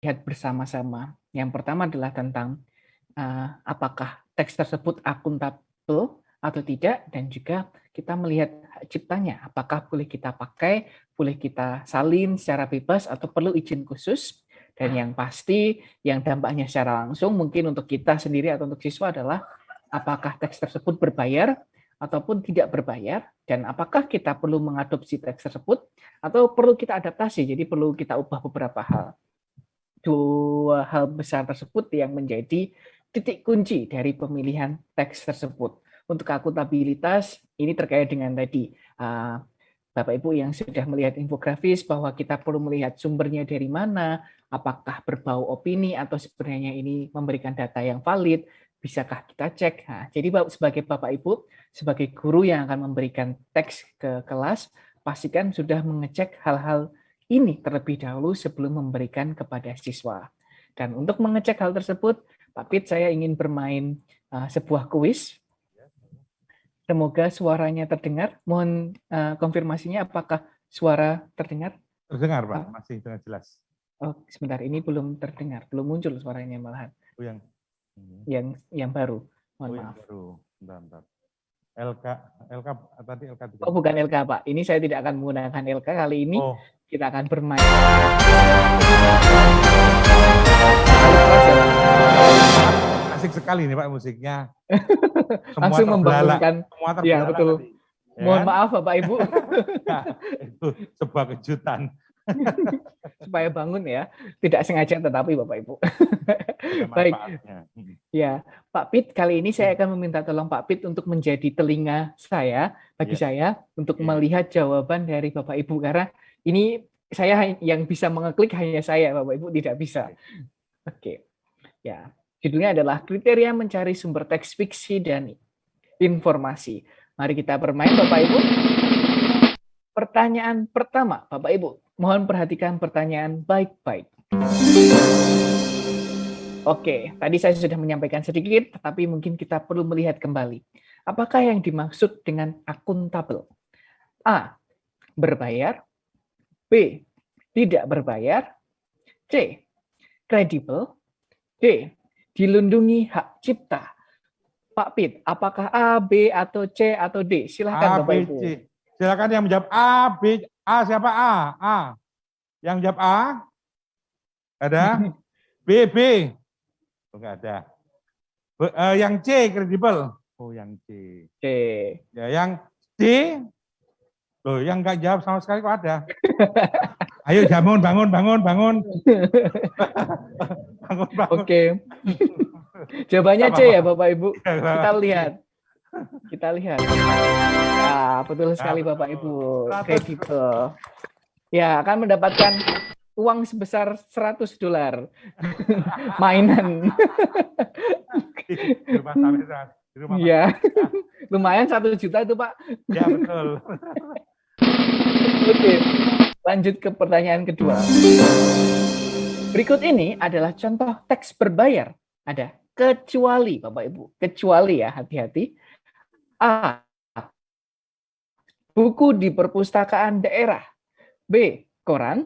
lihat bersama-sama. Yang pertama adalah tentang apakah teks tersebut akuntabel atau tidak, dan juga kita melihat hak ciptanya, apakah boleh kita pakai, boleh kita salin secara bebas, atau perlu izin khusus. Dan yang pasti, yang dampaknya secara langsung mungkin untuk kita sendiri atau untuk siswa adalah apakah teks tersebut berbayar ataupun tidak berbayar, dan apakah kita perlu mengadopsi teks tersebut atau perlu kita adaptasi, jadi perlu kita ubah beberapa hal. Dua hal besar tersebut yang menjadi titik kunci dari pemilihan teks tersebut. Untuk akuntabilitas, ini terkait dengan tadi, Bapak Ibu yang sudah melihat infografis bahwa kita perlu melihat sumbernya dari mana, apakah berbau opini atau sebenarnya ini memberikan data yang valid, bisakah kita cek. Nah, jadi sebagai Bapak Ibu, sebagai guru yang akan memberikan teks ke kelas, pastikan sudah mengecek hal-hal ini terlebih dahulu sebelum memberikan kepada siswa. Dan untuk mengecek hal tersebut, Pak Pit, saya ingin bermain sebuah kuis. Semoga suaranya terdengar. Mohon konfirmasinya apakah suara terdengar? Terdengar, Pak. Masih dengan jelas. Oh, sebentar, ini belum terdengar, belum muncul suaranya malahan. Oh, yang baru. Mohon maaf. Yang baru. Bentar. LK tadi LK 3. Oh, bukan LK, Pak. Ini saya tidak akan menggunakan LK kali ini. Kita akan bermain. Asik sekali nih Pak musiknya. Langsung membangunkan. Ya, betul. Tadi. Mohon maaf Bapak Ibu. Nah, itu sebuah kejutan. Supaya bangun ya. Tidak sengaja tetapi Bapak Ibu. Baik. Ya, Pak Pit, kali ini saya akan meminta tolong Pak Pit untuk menjadi telinga saya, bagi saya, untuk melihat jawaban dari Bapak Ibu. Karena ini saya yang bisa mengeklik hanya saya, Bapak Ibu tidak bisa. Oke. Ya, judulnya adalah kriteria mencari sumber teks fiksi dan informasi. Mari kita bermain, Bapak Ibu. Pertanyaan pertama, Bapak Ibu. Mohon perhatikan pertanyaan baik-baik. Oke, tadi saya sudah menyampaikan sedikit, tetapi mungkin kita perlu melihat kembali. Apakah yang dimaksud dengan akuntabel? A. Berbayar. B. Tidak berbayar. C. Kredibel. D. Dilindungi hak cipta. Pak Pit, apakah A, B, atau C, atau D? Silahkan Bapak Ibu. Silakan yang menjawab A, B. A siapa A? A. Yang jawab A? Ada? B, B. Oh, enggak ada. Yang C, kredibel. Oh, yang C. C. Ya, yang D. Loh, yang enggak jawab sama sekali kok ada. Ayo bangun. bangun. Oke. Jawabannya C ya Bapak Ibu. Kita lihat. Ah, betul sekali Bapak Ibu. Kredibel. Ya, akan mendapatkan uang sebesar $100. Mainan. Iya. Lumayan 1 juta itu, Pak. Ya, betul. Oke. Lanjut ke pertanyaan kedua. Berikut ini adalah contoh teks berbayar. Ada kecuali, Bapak Ibu. Kecuali ya, hati-hati. A. Buku di perpustakaan daerah. B. Koran.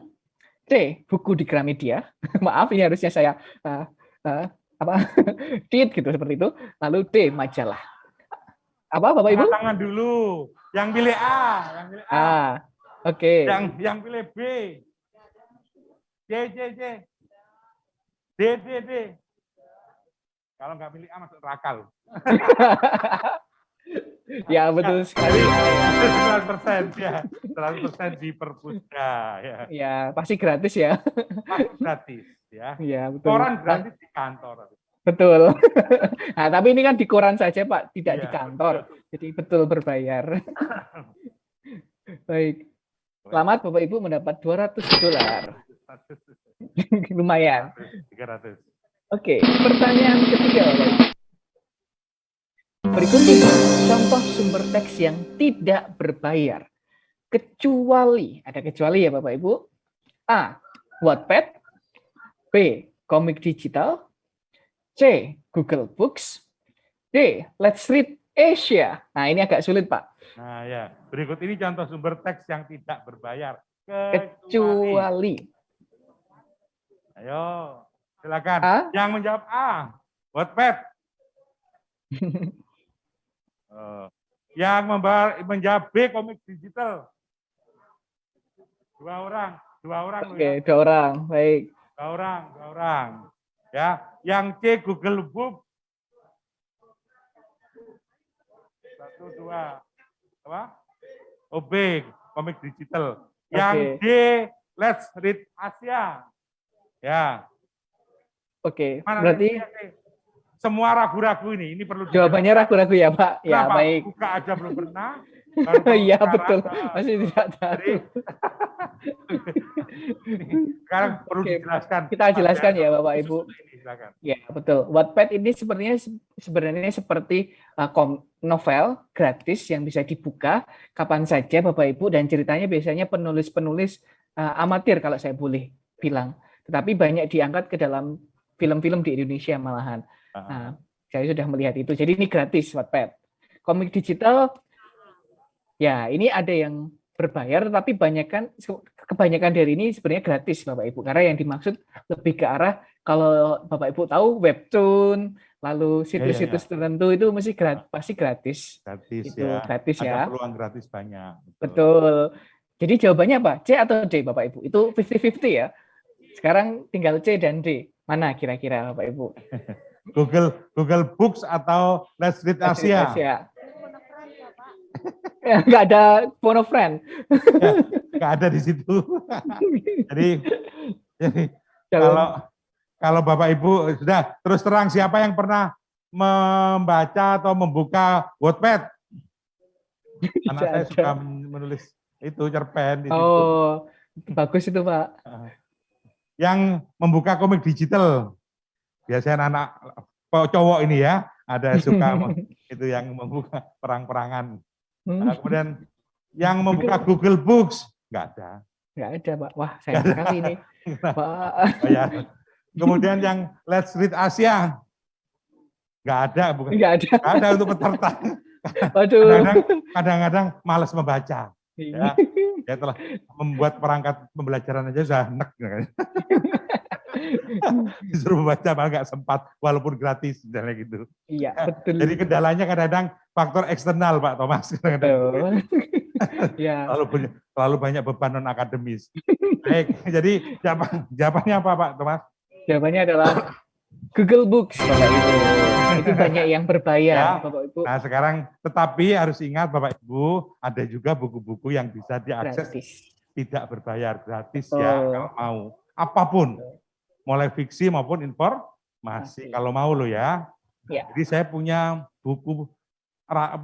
C. Buku di Gramedia. Maaf, ini harusnya saya cheat gitu seperti itu. Lalu D. Majalah. Apa, Bapak Ibu? Tangan dulu. Yang pilih A. Oke. Yang pilih B. C. D. Kalau nggak pilih A masuk rakal. Ya, betul sekali. 100% ya. 100% di perpusta ya. Ya, pasti gratis ya. Pasti gratis ya. Ya, betul. Koran gratis di kantor. Betul. Nah, tapi ini kan di koran saja, Pak, tidak di kantor. Betul. Jadi betul berbayar. Baik. Selamat Bapak Ibu mendapat $200. Lumayan. 300. Oke, pertanyaan ketiga, Bapak Ibu. Berikut ini contoh sumber teks yang tidak berbayar. Kecuali, ada kecuali ya Bapak Ibu. A. Wattpad. B. Komik digital. C. Google Books. D. Let's Read Asia. Nah, ini agak sulit, Pak. Nah, ya. Berikut ini contoh sumber teks yang tidak berbayar. Kecuali. Ayo, silakan. A. Yang menjawab A, Wattpad. Yang menjawab B, komik digital. Dua orang loh ya. Oke, 2 orang. Baik. Dua orang. Ya, yang C Google Book. 1, 2. Apa? Oh, B, komik digital. Yang D, Let's Read Asia. Ya. Oke, Mana berarti semua ragu-ragu ini perlu jawabannya ragu-ragu ya, Pak. Ya, kenapa? baik. Buka aja belum pernah. Iya, betul. Masih tidak tahu. Jadi, sekarang perlu Oke, dijelaskan. kita jelaskan ya, Bapak Ibu. Silakan. Ya, betul. Wattpad ini sebenarnya seperti novel gratis yang bisa dibuka kapan saja, Bapak Ibu, dan ceritanya biasanya penulis-penulis amatir kalau saya boleh bilang. Tetapi banyak diangkat ke dalam film-film di Indonesia malahan. Nah, saya sudah melihat itu. Jadi ini gratis Wattpad. Komik digital, ya ini ada yang berbayar, tapi kebanyakan dari ini sebenarnya gratis, Bapak Ibu. Karena yang dimaksud lebih ke arah, kalau Bapak Ibu tahu, webtoon, lalu situs-situs tertentu itu pasti gratis. Gratis itu ya. Gratis ya. Ada peluang gratis banyak. Betul. Jadi jawabannya apa? C atau D, Bapak Ibu? Itu 50-50 ya. Sekarang tinggal C dan D. Mana kira-kira, Bapak Ibu? Google Books atau Let's Read Asia. Nggak ada phone of friend. Nggak ada di situ. jadi kalau Bapak Ibu sudah terus terang, siapa yang pernah membaca atau membuka Wattpad? Anak saya suka menulis itu cerpen di situ. Oh, bagus itu, Pak. Yang membuka komik digital, biasanya anak cowok ini ya, ada suka itu yang membuka perang-perangan. Nah, kemudian yang membuka Google Books, nggak ada. Nggak ada, Pak. Wah, sayang sekali ini. Pak. Oh, ya. Kemudian yang Let's Read Asia, nggak ada, bukan? Nggak ada. Nggak ada untuk peserta. Waduh. Kadang-kadang malas membaca. Ya, ya telah membuat perangkat pembelajaran aja sudah enak. Disuruh membaca malah nggak sempat, walaupun gratis, misalnya gitu. Iya, betul. Jadi kendalanya kadang-kadang faktor eksternal, Pak Thomas. Betul. Ya. Terlalu banyak beban non akademis. Baik, jadi jawabannya apa, Pak Thomas? Jawabannya adalah Google Books, Bapak Ibu. Itu banyak yang berbayar, ya. Bapak Ibu. Nah, sekarang tetapi harus ingat Bapak Ibu, ada juga buku-buku yang bisa diakses gratis. Tidak berbayar, gratis. Betul. Ya kalau mau. Apapun. Mulai fiksi maupun informasi. Kalau mau lo ya. Jadi saya punya buku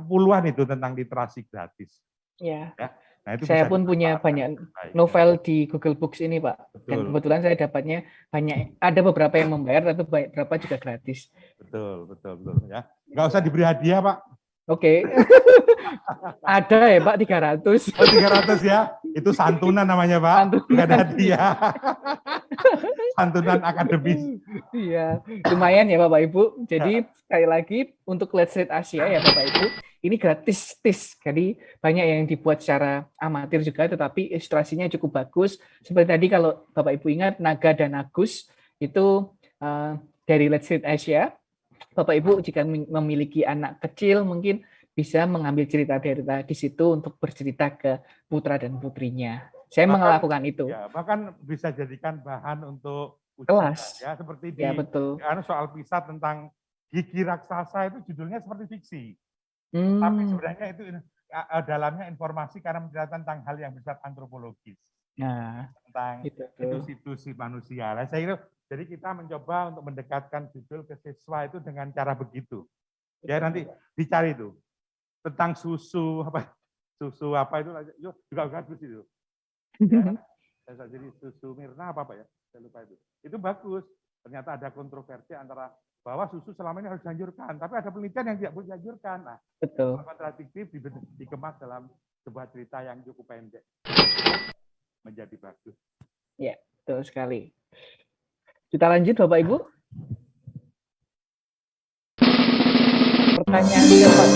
puluhan itu tentang literasi gratis. Ya. Nah, itu saya pun punya banyak novel di Google Books ini, Pak. Betul. Dan kebetulan saya dapatnya banyak. Ada beberapa yang membayar, tapi beberapa juga gratis. Betul ya. Nggak usah diberi hadiah, Pak. Oke. Ada ya, Pak, 300. Oh, 300 ya. Itu santunan namanya, Pak. Nggak ada hadiah. Santunan akademis. Iya, lumayan ya Bapak Ibu. Jadi sekali lagi untuk Let's Read Asia ya Bapak Ibu, ini gratis. Jadi banyak yang dibuat secara amatir juga, tetapi ilustrasinya cukup bagus. Seperti tadi kalau Bapak Ibu ingat, Naga dan Agus itu dari Let's Read Asia. Bapak Ibu jika memiliki anak kecil mungkin bisa mengambil cerita di situ untuk bercerita ke putra dan putrinya. Saya melakukan itu. Ya, bahkan bisa jadikan bahan untuk ujian, kelas. Ya, seperti ya, betul. Soal PISA tentang gigi raksasa itu judulnya seperti fiksi. Tapi sebenarnya itu dalamnya informasi karena menceritakan tentang hal yang bersifat antropologis. Nah, tentang institusi manusia. Nah, saya kira jadi kita mencoba untuk mendekatkan judul ke siswa itu dengan cara begitu. Ya, nanti dicari itu tentang susu apa itu juga bagus itu. Ya, jadi susu Mirna apa ya? Saya lupa itu. Itu bagus. Ternyata ada kontroversi antara bahwa susu selama ini harus dianjurkan, tapi ada penelitian yang tidak boleh dianjurkan. Nah, betul. Kontradiktif dikemas dalam sebuah cerita yang cukup pendek. Menjadi bagus. Ya, betul sekali. Kita lanjut Bapak Ibu. Pertanyaan keempat,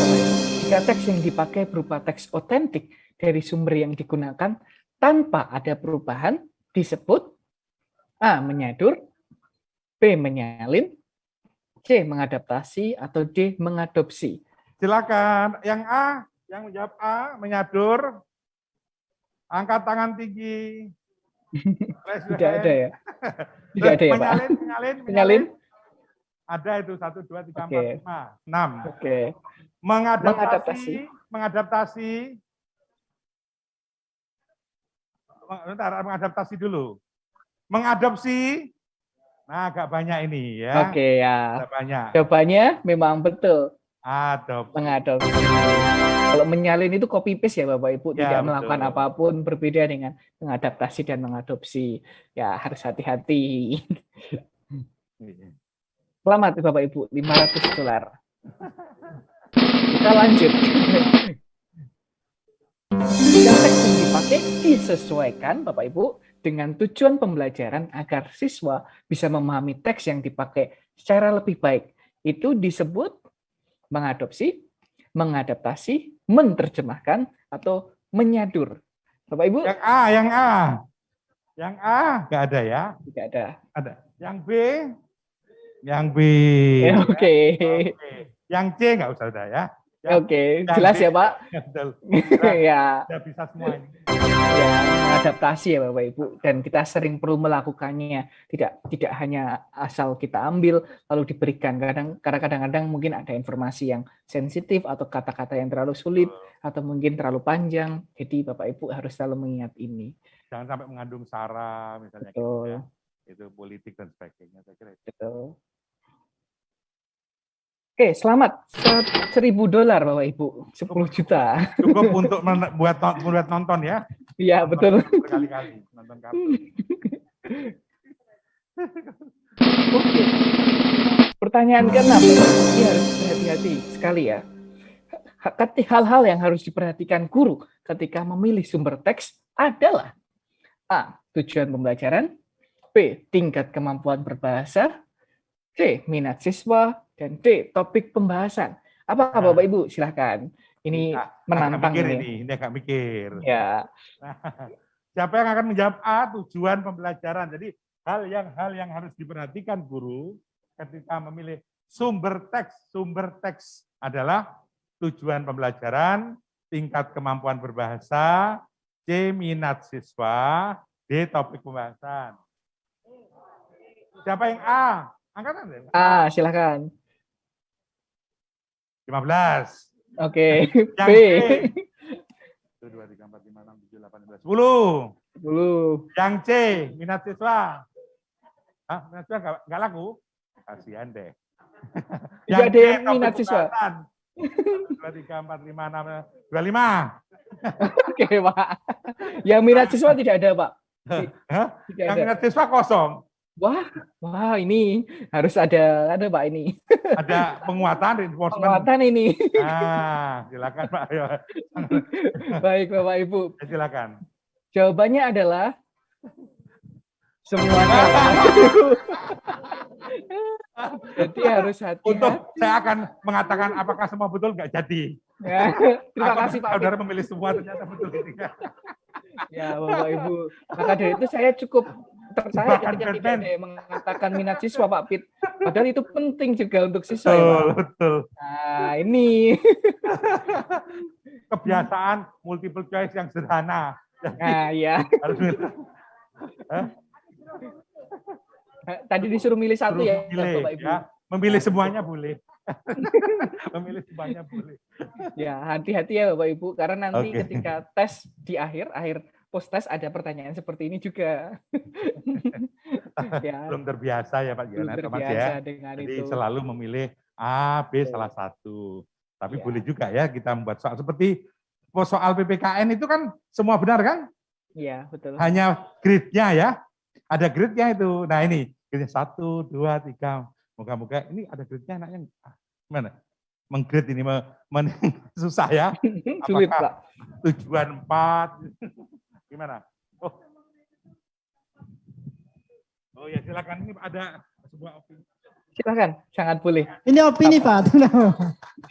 jika teks yang dipakai berupa teks otentik dari sumber yang digunakan tanpa ada perubahan disebut A. Menyadur, B. Menyalin, C. Mengadaptasi, atau D. Mengadopsi. Silakan. Yang A, yang menjawab A, menyadur. Angkat tangan tinggi. Tidak ada ya? Tidak ada ya, Pak? Menyalin. Ada itu 1, 2, 3, 4, 5, 6. Oke. Mengadaptasi. Bentar, mengadaptasi dulu. Mengadopsi. Nah, agak banyak ini ya. Oke ya. Agak banyak. Jawabannya memang betul. Adopsi. Mengadopsi. Kalau menyalin itu copy paste ya Bapak Ibu, Ya, tidak betul. melakukan apapun, berbeda dengan mengadaptasi dan mengadopsi. Ya, harus hati-hati. Selamat Bapak Ibu, $500. Kita lanjut. Yang teks yang dipakai disesuaikan Bapak Ibu dengan tujuan pembelajaran agar siswa bisa memahami teks yang dipakai secara lebih baik. Itu disebut mengadopsi, mengadaptasi, menerjemahkan, atau menyadur. Bapak Ibu? Yang A nggak ada ya? Tidak ada. Ada. Yang B. Oke. Yang C nggak usah ada ya. Oke, jelas ya Pak? Ya. Sudah bisa semua ini. Ya, mengadaptasi ya Bapak Ibu, dan kita sering perlu melakukannya, tidak hanya asal kita ambil lalu diberikan. Kadang-kadang mungkin ada informasi yang sensitif atau kata-kata yang terlalu sulit atau mungkin terlalu panjang, jadi Bapak Ibu harus selalu mengingat ini. Jangan sampai mengandung sara misalnya. Betul. Gitu ya. Itu politik dan sebagainya, saya kira. Betul. Oke, selamat. $1.000 Bapak Ibu, 10 juta. Cukup untuk buat nonton ya. Iya, betul. Berkali-kali nonton kartun. Oke. Pertanyaan ke-6, ini harus berhati-hati sekali ya. Hal-hal yang harus diperhatikan guru ketika memilih sumber teks adalah A. Tujuan pembelajaran, B. Tingkat kemampuan berbahasa, C. Minat siswa, dan D. Topik pembahasan. Apa Bapak Ibu? Silahkan. Ini menantang ini agak mikir. Ya. Nah, siapa yang akan menjawab A? Tujuan pembelajaran. Jadi hal yang harus diperhatikan guru ketika memilih sumber teks. Sumber teks adalah tujuan pembelajaran, tingkat kemampuan berbahasa, C. Minat siswa, D. Topik pembahasan. Siapa yang A? Angkatan. A, silakan. 15. Oke. Yang B. 1, 2, 3, 4, 5, 6, 7, 8, 9, 10. 10. Yang C, minat siswa. Hah, minat siswa nggak laku? Kasihan deh. Tidak ada yang minat siswa. 1, 2, 3, 4, 5, 6, 25. Oke, Pak. Yang minat siswa tidak ada, Pak. Hah? Tidak Yang ada. minat siswa kosong. Wah, ini harus ada Pak ini. Ada penguatan, reinforcement. Penguatan ini. Nah, silakan Pak. Ayo. Baik Bapak Ibu. Silakan. Jawabannya adalah semuanya. Jadi harus hati-hati. Untuk saya akan mengatakan apakah semua betul nggak jadi. Ya, terima kasih Pak. Saudara memilih semua ternyata betul. Ya Bapak Ibu. Maka dari itu saya cukup tertarik ketika tidak ada yang mengatakan minat siswa Pak Pit. Padahal itu penting juga untuk siswa. Betul, ya, Pak. betul. Nah ini. Kebiasaan multiple choice yang sederhana. Nah iya. Harus Tadi disuruh milih satu ya milih, Bapak Ibu. Ya. Memilih semuanya boleh. Memilih semuanya boleh. Ya hati-hati ya Bapak Ibu. Karena nanti ketika tes di akhir post test ada pertanyaan seperti ini juga. Ya. Belum terbiasa ya Pak Giyana, Belum Mas terbiasa ya. dengan Jadi itu. selalu memilih A, B salah satu. Tapi boleh juga ya kita membuat soal seperti soal PPKN itu kan semua benar kan? Iya, betul. Hanya grade-nya ya. Ada grade-nya itu. Nah ini grade 1, 2, 3. Moga-moga ini ada grade-nya anaknya gimana? Menggrade ini susah ya. Sulit, Apakah Pak. tujuan 4 gimana? Oh ya silakan, ini ada sebuah opini. Silakan, sangat boleh. Ini opini Pak.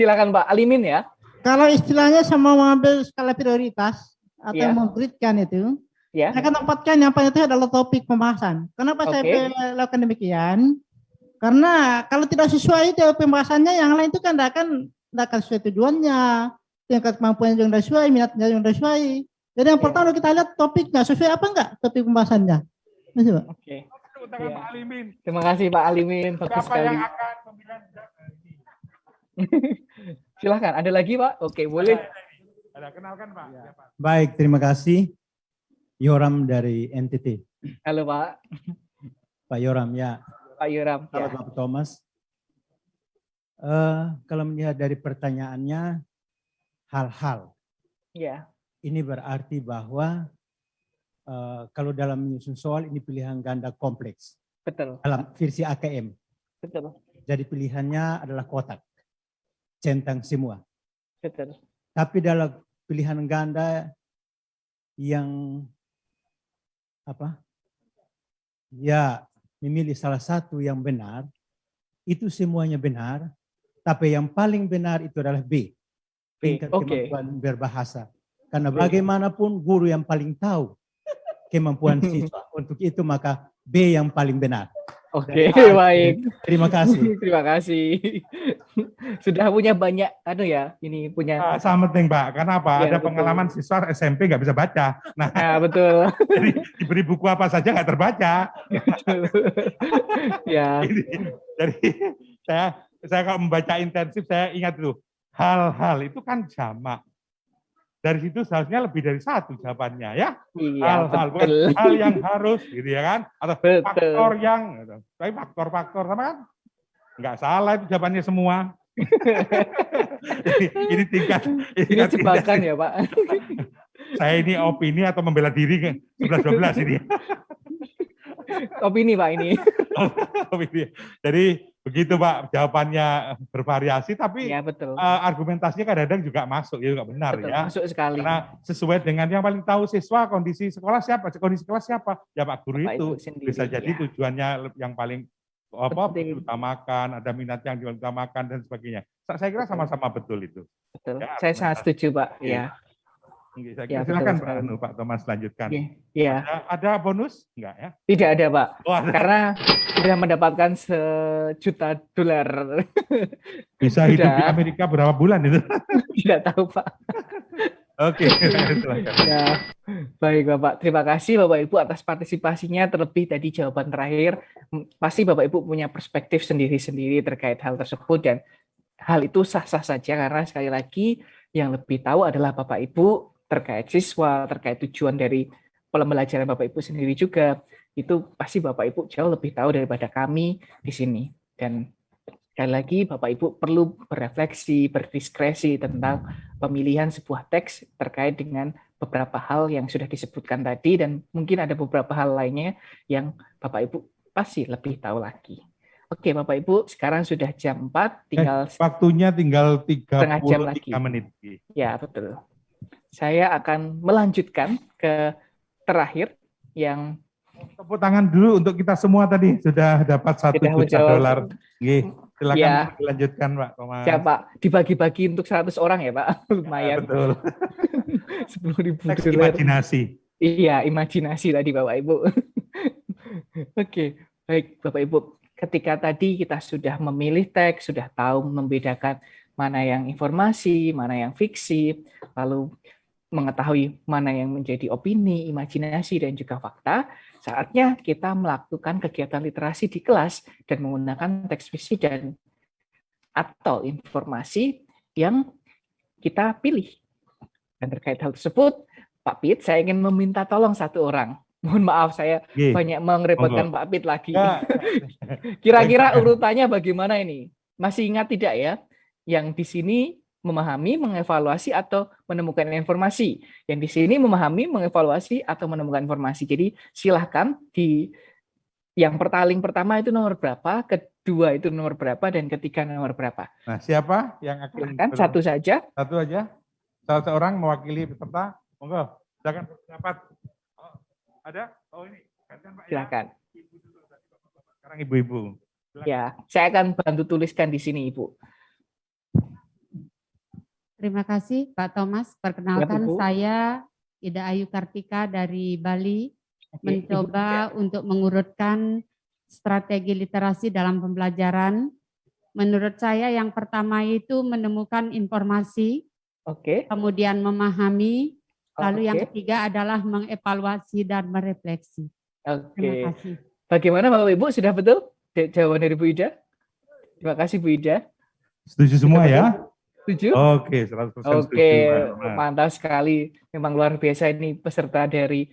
Silakan Pak Alimin ya. Kalau istilahnya sama mengambil skala prioritas atau Iya. menggridkan itu Ya. Saya akan tempatkan yang paling itu adalah topik pembahasan. Kenapa saya lakukan demikian? Karena kalau tidak sesuai itu pembahasannya, yang lain itu kan tidak akan sesuai tujuannya, tingkat kemampuan yang tidak sesuai, minatnya yang tidak sesuai. Jadi yang pertama kita lihat topiknya sesuai apa enggak topik pembahasannya. Oke. Ya. Pak Alimin. Terima kasih Pak Alimin, bagus sekali. Yang akan pemilihan ini? Silahkan, ada lagi Pak? Oke, boleh. Ada, kenalkan Pak. Ya. Baik, terima kasih. Yoram dari NTT. Halo Pak. Pak Yoram, ya. Pak Yoram. Halo Ya. Pak Thomas. Kalau melihat dari pertanyaannya, hal-hal. Ya. Ini berarti bahwa kalau dalam menyusun soal ini pilihan ganda kompleks. Betul. Dalam versi AKM. Betul. Jadi pilihannya adalah kotak. Centang semua. Betul. Tapi dalam pilihan ganda yang apa? Ya, memilih salah satu yang benar, itu semuanya benar, tapi yang paling benar itu adalah B. Tingkat kemampuan berbahasa. Karena bagaimanapun guru yang paling tahu kemampuan siswa. Untuk itu maka B yang paling benar. Oke, baik. Terima kasih. Terima kasih. Sudah punya banyak, ini punya. Sama penting Pak, karena apa? Ya, ada betul. pengalaman siswa SMP nggak bisa baca. Nah, Betul. jadi diberi buku apa saja nggak terbaca. Ya. Jadi saya kalau membaca intensif, saya ingat dulu, hal-hal itu kan jamak. Dari situ seharusnya lebih dari satu jawabannya ya. Iya, Hal-hal, bukan betul. hal yang harus gitu ya kan. Atau Betul. faktor yang, gitu. Tapi faktor-faktor sama kan. Nggak salah itu jawabannya semua. ini tingkat. Ini jebakan ya Pak. Saya ini opini atau membela diri 11-12 ini. Opini Pak ini. Opini. Jadi begitu Pak, jawabannya bervariasi, tapi Ya, betul. argumentasinya kadang-kadang juga masuk, ya juga benar. Betul, Ya. masuk sekali. Karena sesuai dengan yang paling tahu siswa, kondisi sekolah siapa, kondisi kelas siapa, ya Pak Guru Bapak itu. Ibu sendiri, Bisa jadi ya. tujuannya yang paling diutamakan, ada minat yang diutamakan dan sebagainya. Saya kira sama-sama betul itu. Betul. Ya, Saya sangat setuju Pak. Ya. Saya Ya, kira, silakan betul Pak Thomas lanjutkan. Ya. Ada bonus enggak ya? Tidak ada Pak. Oh, ada. Karena sudah mendapatkan $1.000.000. Bisa hidup di Amerika berapa bulan itu? Tidak tahu Pak. Oke, silakan. Ya, baik Bapak. Terima kasih Bapak Ibu atas partisipasinya. Terlebih tadi jawaban terakhir, pasti Bapak Ibu punya perspektif sendiri-sendiri terkait hal tersebut dan hal itu sah-sah saja karena sekali lagi yang lebih tahu adalah Bapak Ibu terkait siswa, terkait tujuan dari pembelajaran Bapak Ibu sendiri juga. Itu pasti Bapak Ibu jauh lebih tahu daripada kami di sini. Dan sekali lagi Bapak Ibu perlu berefleksi, berdiskresi tentang pemilihan sebuah teks terkait dengan beberapa hal yang sudah disebutkan tadi dan mungkin ada beberapa hal lainnya yang Bapak Ibu pasti lebih tahu lagi. Oke Bapak Ibu, sekarang sudah jam 4, tinggal waktunya tinggal 33 menit. Ya, betul. Saya akan melanjutkan ke terakhir yang tepuk tangan dulu untuk kita semua tadi sudah dapat $1 juta. Silakan ya. Dilanjutkan Pak Thomas. Ya Pak, dibagi-bagi untuk 100 orang ya Pak, lumayan. Ya, betul. $10.000. Imajinasi. Iya, imajinasi tadi Bapak Ibu. Oke, baik Bapak Ibu. Ketika tadi kita sudah memilih teks, sudah tahu membedakan mana yang informasi, mana yang fiksi, lalu mengetahui mana yang menjadi opini, imajinasi, dan juga fakta, saatnya kita melakukan kegiatan literasi di kelas dan menggunakan teks fiksi dan atau informasi yang kita pilih. Dan terkait hal tersebut, Pak Pit, saya ingin meminta tolong satu orang. Mohon maaf, saya banyak merepotkan Pak Pit lagi. Kira-kira urutannya bagaimana ini? Masih ingat tidak ya? Yang di sini memahami, mengevaluasi, atau menemukan informasi. Yang di sini memahami, mengevaluasi, atau menemukan informasi. Jadi silahkan di yang paling pertama itu nomor berapa, kedua itu nomor berapa, dan ketiga nomor berapa. Nah, siapa yang akan? Silahkan, satu saja. Satu aja. Salah seorang mewakili peserta. Monggo, silakan dapat. Oh, ada? Oh ini. Pak, silakan. Ya. Sekarang ibu-ibu. Ya, saya akan bantu tuliskan di sini, Ibu. Terima kasih Pak Thomas. Perkenalkan saya Ida Ayu Kartika dari Bali, Oke, Ibu mencoba untuk mengurutkan strategi literasi dalam pembelajaran. Menurut saya yang pertama itu menemukan informasi, Oke, kemudian memahami, lalu yang oke, ketiga adalah mengevaluasi dan merefleksi. Terima oke. kasih. Bagaimana Bapak Ibu, sudah betul jawaban dari Bu Ida? Terima kasih Bu Ida. Setuju Sudah semua betul? ya? Setuju? Oke, 100% Oke, setuju. Pak. mantap sekali. Memang luar biasa ini peserta dari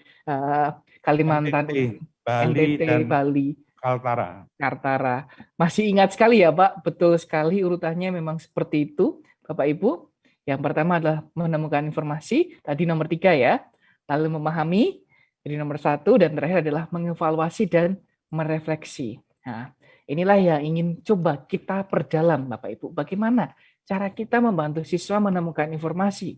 Kalimantan, NTT, Bali, NTT, dan Bali, Kaltara. Kaltara. Masih ingat sekali ya Pak, betul sekali urutannya memang seperti itu Bapak Ibu. Yang pertama adalah menemukan informasi, tadi nomor 3 ya. Lalu memahami, jadi nomor 1, dan terakhir adalah mengevaluasi dan merefleksi. Nah, inilah yang ingin coba kita perdalam Bapak Ibu. Bagaimana cara kita membantu siswa menemukan informasi?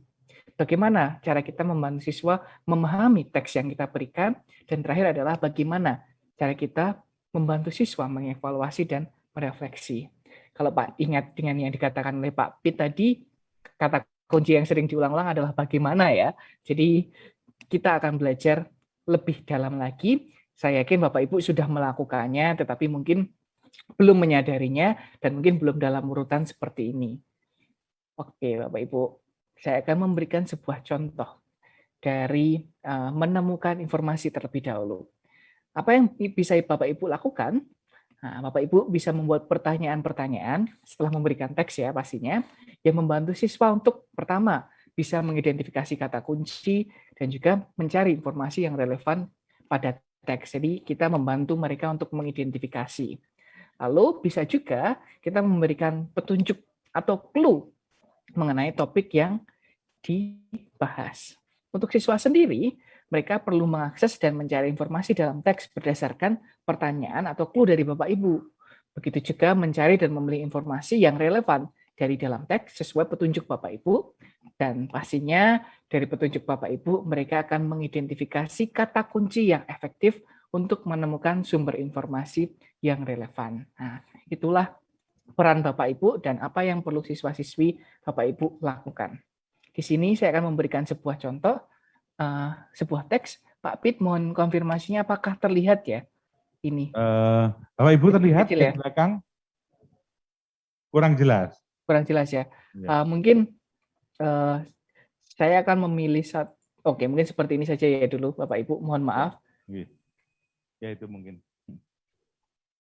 Bagaimana cara kita membantu siswa memahami teks yang kita berikan? Dan terakhir adalah bagaimana cara kita membantu siswa mengevaluasi dan merefleksi. Kalau Pak ingat dengan yang dikatakan oleh Pak Pit tadi, kata kunci yang sering diulang-ulang adalah bagaimana ya. Jadi kita akan belajar lebih dalam lagi. Saya yakin Bapak Ibu sudah melakukannya, tetapi mungkin belum menyadarinya dan mungkin belum dalam urutan seperti ini. Oke Bapak Ibu, saya akan memberikan sebuah contoh dari menemukan informasi terlebih dahulu. Apa yang bisa Bapak Ibu lakukan? Nah, Bapak Ibu bisa membuat pertanyaan-pertanyaan setelah memberikan teks ya pastinya, yang membantu siswa untuk pertama bisa mengidentifikasi kata kunci dan juga mencari informasi yang relevan pada teks. Jadi kita membantu mereka untuk mengidentifikasi. Lalu bisa juga kita memberikan petunjuk atau clue mengenai topik yang dibahas. Untuk siswa sendiri, mereka perlu mengakses dan mencari informasi dalam teks berdasarkan pertanyaan atau clue dari Bapak Ibu. Begitu juga mencari dan memilih informasi yang relevan dari dalam teks sesuai petunjuk Bapak Ibu. Dan pastinya dari petunjuk Bapak Ibu, mereka akan mengidentifikasi kata kunci yang efektif untuk menemukan sumber informasi yang relevan. Nah, itulah peran Bapak Ibu dan apa yang perlu siswa-siswi Bapak Ibu lakukan. Di sini saya akan memberikan sebuah contoh, sebuah teks. Pak Pit, mohon konfirmasinya apakah terlihat ya ini? Bapak Ibu terlihat Kecil di ya? belakang kurang jelas. Kurang jelas ya. Ya. Mungkin saya akan memilih oke, mungkin seperti ini saja ya dulu Bapak Ibu. Mohon maaf. Ya itu mungkin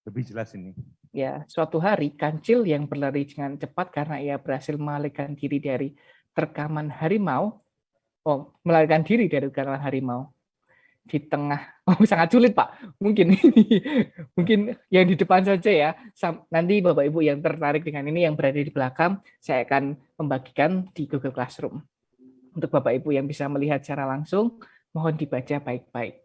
lebih jelas ini. Ya, suatu hari kancil yang berlari dengan cepat karena ia berhasil melarikan diri dari terkaman harimau. Melarikan diri dari terkaman harimau. Di tengah, sangat sulit Pak. Mungkin mungkin yang di depan saja ya. Nanti Bapak Ibu yang tertarik dengan ini yang berada di belakang, saya akan membagikan di Google Classroom. Untuk Bapak Ibu yang bisa melihat secara langsung, mohon dibaca baik-baik.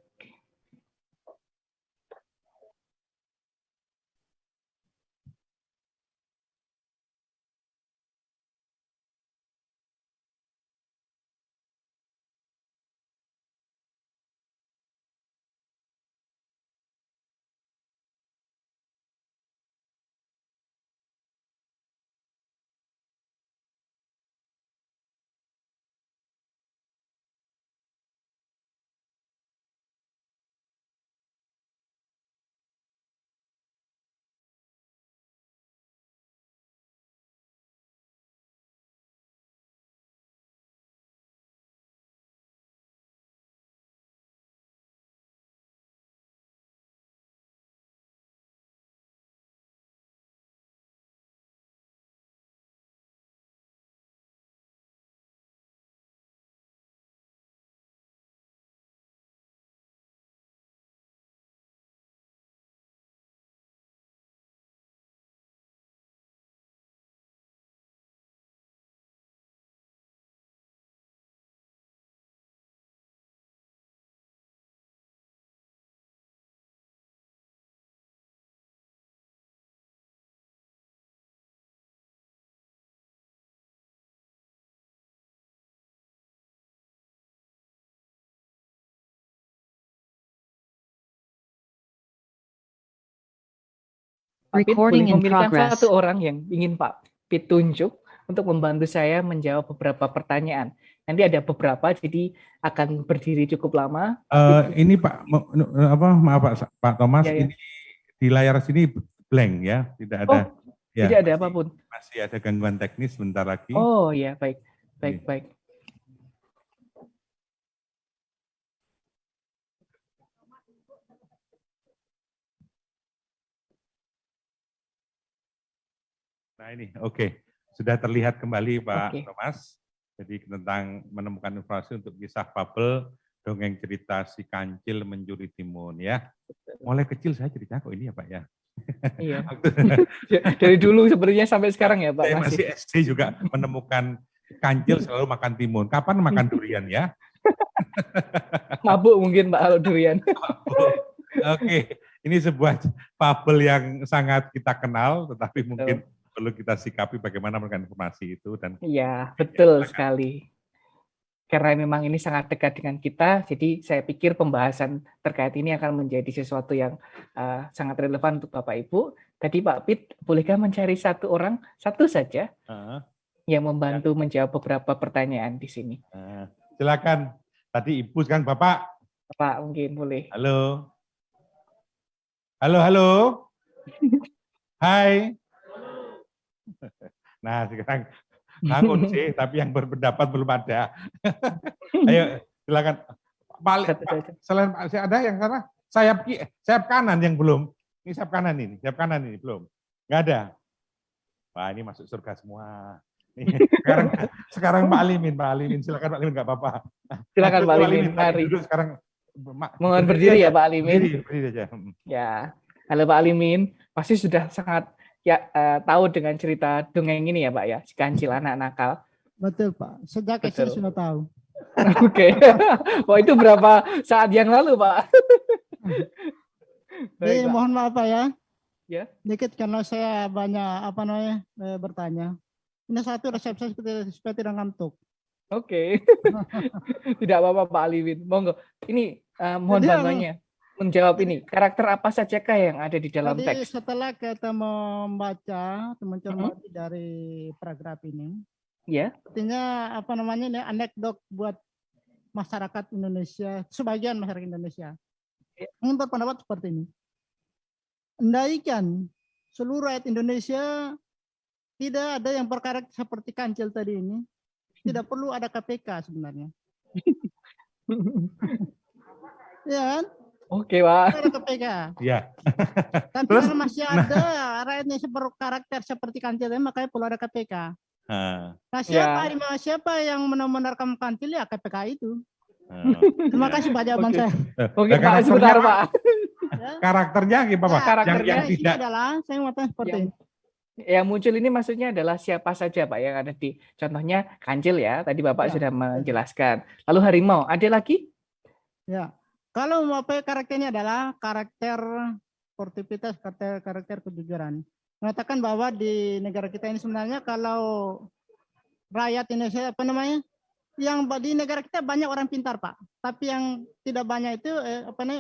Recording in memilihkan progress. satu orang yang ingin Pak Pit tunjuk untuk membantu saya menjawab beberapa pertanyaan. Nanti ada beberapa, jadi akan berdiri cukup lama. Ini Pak, maaf Pak Thomas, Ya, ya. ini di layar sini blank ya, tidak ada. Ya, Tidak ada apapun. Masih ada gangguan teknis sebentar lagi. Oh ya, baik, baik, baik. Nah ini, oke. Sudah terlihat kembali Pak Oke. Thomas. Jadi tentang menemukan informasi untuk kisah fabel dongeng cerita si kancil mencuri timun ya. Mulai kecil saya cerita kok ini ya Pak ya. Iya. Dari dulu sebenarnya sampai sekarang ya Pak. Saya masih SD juga menemukan kancil selalu makan timun. Kapan makan durian ya? Mabuk mungkin Pak kalau durian. Oke, ini sebuah fabel yang sangat kita kenal, tetapi mungkin perlu kita sikapi bagaimana memberikan informasi itu. Dan iya, betul sekali. Karena memang ini sangat dekat dengan kita, jadi saya pikir pembahasan terkait ini akan menjadi sesuatu yang sangat relevan untuk Bapak Ibu. Tadi Pak Pit, bolehkah mencari satu orang, satu saja, yang membantu menjawab beberapa pertanyaan di sini? Silakan. Tadi Ibu kan Bapak. Pak mungkin boleh. Halo. Halo, halo. Hai. Nah, sekarang bangun sih, tapi yang berpendapat belum ada. Ayo, silakan. Selain ada yang sana, sayap kanan yang belum. Ini sayap kanan ini belum. Nggak ada. Wah, ini masuk surga semua. Sekarang Pak Alimin, silakan Pak Alimin, nggak apa-apa. Silakan Pak Alimin, mari. Duduk sekarang. Mohon berdiri ya Pak Alimin. Berdiri aja. Ya, halo Pak Alimin, pasti sudah sangat tahu dengan cerita dongeng ini ya Pak ya, si kancil anak nakal. Betul Pak, sejak kecil sudah tahu. Oke, wah itu berapa saat yang lalu Pak? Jadi mohon maaf Pak ya. Ya. Dikit karena saya banyak bertanya. Ini satu resep saya supaya tidak ngantuk. Oke, tidak apa-apa Pak Alimin. Monggo. Ini mohon bantuannya menjawab ini. Karakter apa sajakah yang ada di dalam tadi teks? setelah kita membaca, mencermati dari paragraf ini, ya. Artinya ini anekdot buat masyarakat Indonesia, sebagian masyarakat Indonesia. Ingin berpendapat seperti ini. Andaikan seluruh rakyat Indonesia tidak ada yang berkarakter seperti kancil tadi ini, tidak perlu ada KPK sebenarnya. Ya kan? Oke, Pak. Ada KPK. Ya. Tapi kalau masih ada rakyatnya berkarakter seperti kancil, makanya perlu ada KPK. Nah, siapa yang membenarkan kancil ya KPK itu. Terima kasih Pak jawaban saya. Oke, Pak, sebentar Pak. Karakternya gimana Pak? Karakternya yang tidak adalah saya mau tanya seperti ini. Yang muncul ini maksudnya adalah siapa saja Pak yang ada di contohnya kancil ya. Tadi Bapak sudah menjelaskan. Lalu harimau, ada lagi? Ya. Kalau karakternya adalah karakter sportivitas, karakter kejujuran. Mengatakan bahwa di negara kita ini sebenarnya kalau rakyat Indonesia yang di negara kita banyak orang pintar Pak, tapi yang tidak banyak itu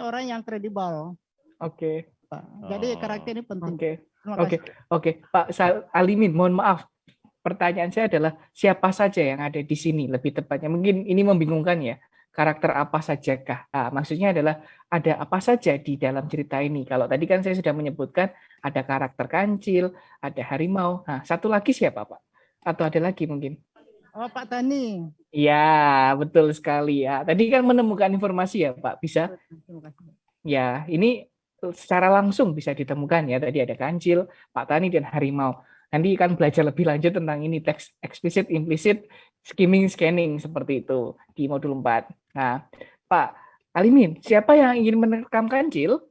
orang yang kredibel. Oke. Jadi karakter ini penting. Oke. Pak Alimin, mohon maaf. Pertanyaan saya adalah siapa saja yang ada di sini lebih tepatnya. Mungkin ini membingungkan ya. Karakter apa sajakah? Maksudnya adalah ada apa saja di dalam cerita ini. Kalau tadi kan saya sudah menyebutkan ada karakter kancil, ada harimau. Nah, satu lagi siapa Pak? Atau ada lagi mungkin? Oh, Pak Tani. Ya, betul sekali ya. Tadi kan menemukan informasi ya Pak, bisa? Ya, ini secara langsung bisa ditemukan ya. Tadi ada kancil, Pak Tani, dan harimau. Nanti kan belajar lebih lanjut tentang ini teks eksplisit, implisit, skimming, scanning seperti itu di modul 4. Nah, Pak Alimin, siapa yang ingin merekam kancil?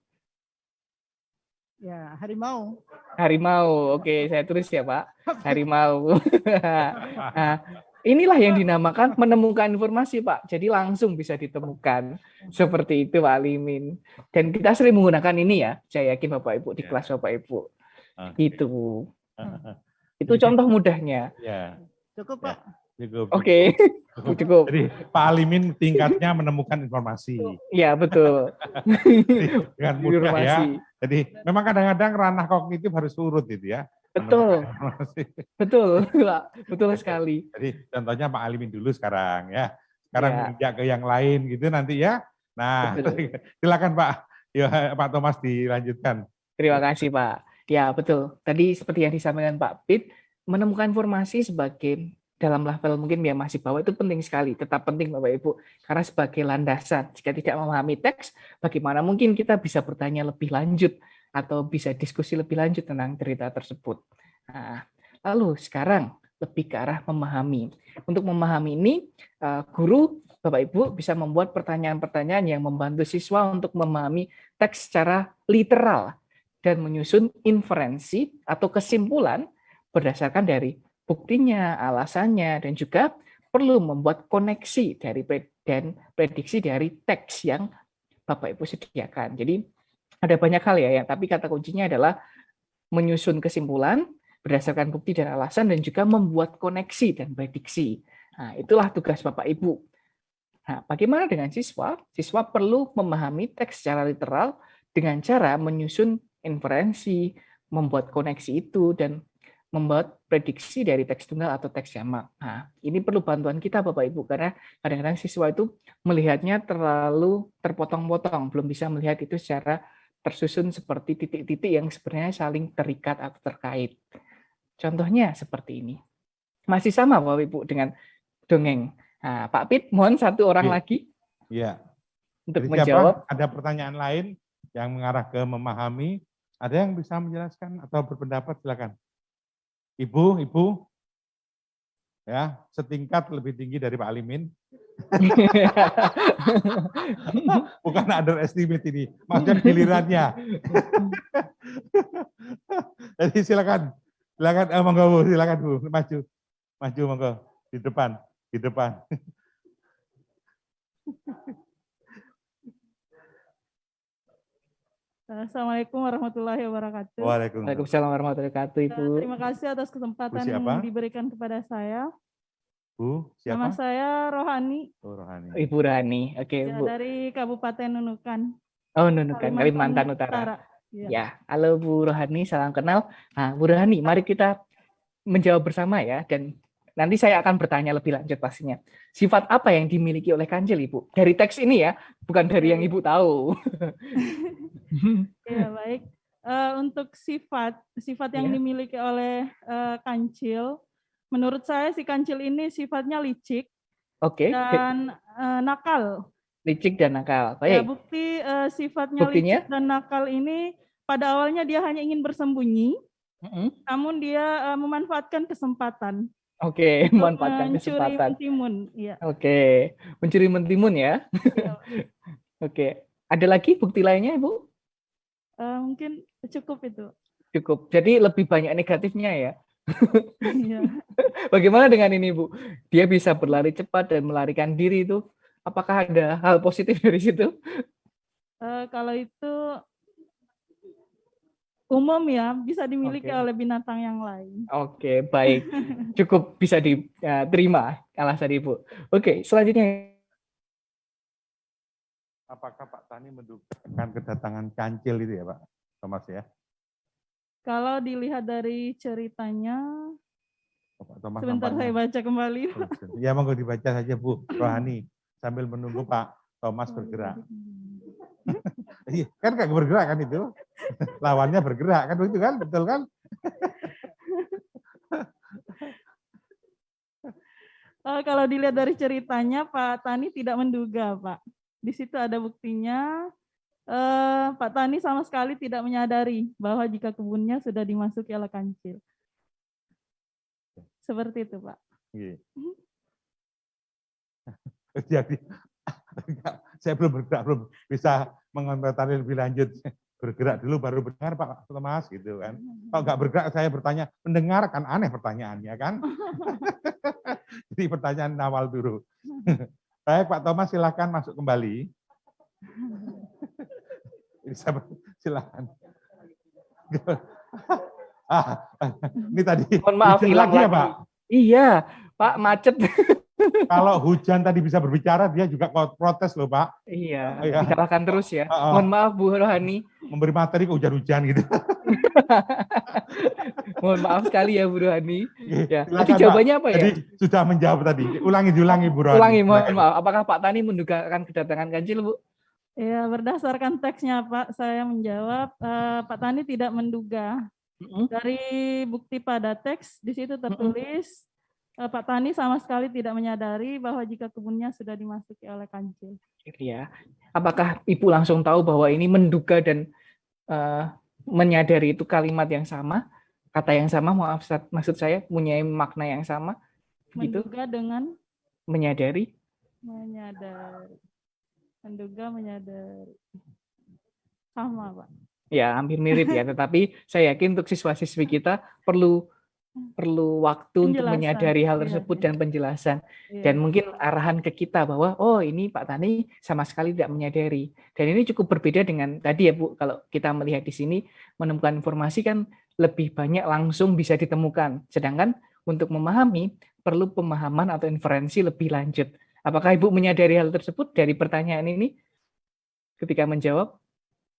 Ya, harimau. Harimau, oke, saya tulis ya Pak. Harimau. Nah, inilah yang dinamakan menemukan informasi Pak. Jadi langsung bisa ditemukan seperti itu Pak Alimin. Dan kita sering menggunakan ini ya. Saya yakin Bapak Ibu di kelas Bapak Ibu. Gitu. Itu contoh mudahnya. Ya. Cukup Pak. Cukup. Oke. Cukup. Jadi Pak Alimin tingkatnya menemukan informasi. Iya betul. Dengan mudah ya. Jadi memang kadang-kadang ranah kognitif harus urut itu ya. Betul, menemukan informasi. betul, Pak. Betul sekali. Jadi contohnya Pak Alimin dulu sekarang ya. Sekarang Ya, menginjak ke yang lain gitu nanti ya. Nah, betul. silakan Pak. Ya, Pak Thomas dilanjutkan. Terima kasih, Pak. Ya, betul. Tadi seperti yang disampaikan Pak Pit, menemukan informasi sebagai dalam level mungkin yang masih bawah itu penting sekali, tetap penting Bapak Ibu, karena sebagai landasan. Jika tidak memahami teks, bagaimana mungkin kita bisa bertanya lebih lanjut atau bisa diskusi lebih lanjut tentang cerita tersebut. Nah, lalu sekarang lebih ke arah memahami. Untuk memahami ini, guru Bapak Ibu bisa membuat pertanyaan-pertanyaan yang membantu siswa untuk memahami teks secara literal dan menyusun inferensi atau kesimpulan berdasarkan dari buktinya, alasannya, dan juga perlu membuat koneksi dari dan prediksi dari teks yang Bapak Ibu sediakan. Jadi ada banyak hal ya, tapi kata kuncinya adalah menyusun kesimpulan berdasarkan bukti dan alasan dan juga membuat koneksi dan prediksi. Nah, itulah tugas Bapak Ibu. Nah, bagaimana dengan siswa? Siswa perlu memahami teks secara literal dengan cara menyusun inferensi, membuat koneksi itu, dan membuat prediksi dari teks tunggal atau teks jamak. Nah, ini perlu bantuan kita Bapak Ibu, karena kadang-kadang siswa itu melihatnya terlalu terpotong-potong, belum bisa melihat itu secara tersusun seperti titik-titik yang sebenarnya saling terikat atau terkait. Contohnya seperti ini. Masih sama Bapak Ibu dengan dongeng. Nah, Pak Pit, mohon satu orang lagi Iya. untuk Jadi menjawab. ada pertanyaan lain yang mengarah ke memahami. Ada yang bisa menjelaskan atau berpendapat, silakan. Ibu, ya, setingkat lebih tinggi dari Pak Alimin. Bukan underestimate ini, maksudnya gilirannya. Jadi silakan monggo Bu, silakan Bu, maju monggo di depan. Assalamualaikum warahmatullahi wabarakatuh. Waalaikumsalam warahmatullahi wabarakatuh, Ibu. Terima kasih atas kesempatan yang diberikan kepada saya. Bu, siapa? Nama saya Rohani. Oh, Rohani. Ibu Rohani, oke Ya, Bu. dari Kabupaten Nunukan. Oh, Nunukan, Kalimantan Utara. Ya, halo Bu Rohani, salam kenal. Nah, Bu Rohani, mari kita menjawab bersama ya, dan nanti saya akan bertanya lebih lanjut pastinya. Sifat apa yang dimiliki oleh Kancil, Ibu? Dari teks ini ya, bukan dari yang Ibu tahu. Ya, baik. Untuk sifat yang dimiliki oleh Kancil, menurut saya si Kancil ini sifatnya licik dan nakal. Licik dan nakal. Baik. Ya, bukti sifatnya licik dan nakal ini pada awalnya dia hanya ingin bersembunyi, namun dia memanfaatkan kesempatan. Oke, memanfaatkan kesempatan. Mencuri mentimun. Ya. Oke, mencuri mentimun ya. Ya. Oke, ada lagi bukti lainnya, Ibu? Mungkin cukup itu. Cukup. Jadi lebih banyak negatifnya ya. Iya. Bagaimana dengan ini, Bu? Dia bisa berlari cepat dan melarikan diri itu. Apakah ada hal positif dari situ? Kalau itu umum ya, bisa dimiliki oleh binatang yang lain. Oke, baik. Cukup bisa diterima alasan Ibu. Oke, selanjutnya. Apakah Pak Tani mendugakan kedatangan Kancil itu ya Pak Thomas ya? Kalau dilihat dari ceritanya, Pak Thomas sebentar saya baca kembali. Ya monggo dibaca saja Bu Rohani sambil menunggu Pak Thomas bergerak. Kan nggak bergerak kan itu? Lawannya bergerak kan begitu kan? Betul kan? Kalau dilihat dari ceritanya, Pak Tani tidak menduga, Pak. Di situ ada buktinya. Pak Tani sama sekali tidak menyadari bahwa jika kebunnya sudah dimasuki oleh Kancil. Seperti itu, Pak. Jadi saya belum bisa mengomentari lebih lanjut. Bergerak dulu baru mendengar Pak Thomas gitu kan. Kalau nggak bergerak saya bertanya, mendengar kan aneh pertanyaannya kan. Jadi pertanyaan awal dulu. Baik Pak Thomas silakan masuk kembali. Silakan. Ini tadi. Mohon maaf hilang lagi ya Pak. Iya, Pak macet. Kalau hujan tadi bisa berbicara, dia juga protes loh Pak. Iya, dikalahkan terus ya. Mohon maaf Bu Rohani. Memberi materi ke hujan-hujan gitu. Mohon maaf sekali ya Bu Rohani. Ya, Silakan, tadi Pak. jawabannya apa ya? Jadi sudah menjawab tadi. Ulangi Bu Rohani. Ulangi, mohon Silakan. maaf. Apakah Pak Tani menduga akan kedatangan kancil, Bu? Ya, berdasarkan teksnya Pak, saya menjawab Pak Tani tidak menduga. Dari bukti pada teks di situ tertulis Pak Tani sama sekali tidak menyadari bahwa jika kebunnya sudah dimasuki oleh kancil. Ya. Apakah Ibu langsung tahu bahwa ini menduga dan menyadari itu kalimat yang sama, kata yang sama, maaf maksud saya punya makna yang sama, gitu? Menduga dengan Menyadari? menyadari. Menduga menyadari. Sama, Pak. Ya, hampir mirip ya, tetapi saya yakin untuk siswa-siswi kita perlu waktu untuk Penjelasan. menyadari hal Iya, tersebut iya. dan penjelasan. Iya. Dan mungkin arahan ke kita bahwa, oh ini Pak Tani sama sekali tidak menyadari. Dan ini cukup berbeda dengan tadi ya Bu, kalau kita melihat di sini, menemukan informasi kan lebih banyak langsung bisa ditemukan. Sedangkan untuk memahami, perlu pemahaman atau inferensi lebih lanjut. Apakah Ibu menyadari hal tersebut dari pertanyaan ini ketika menjawab?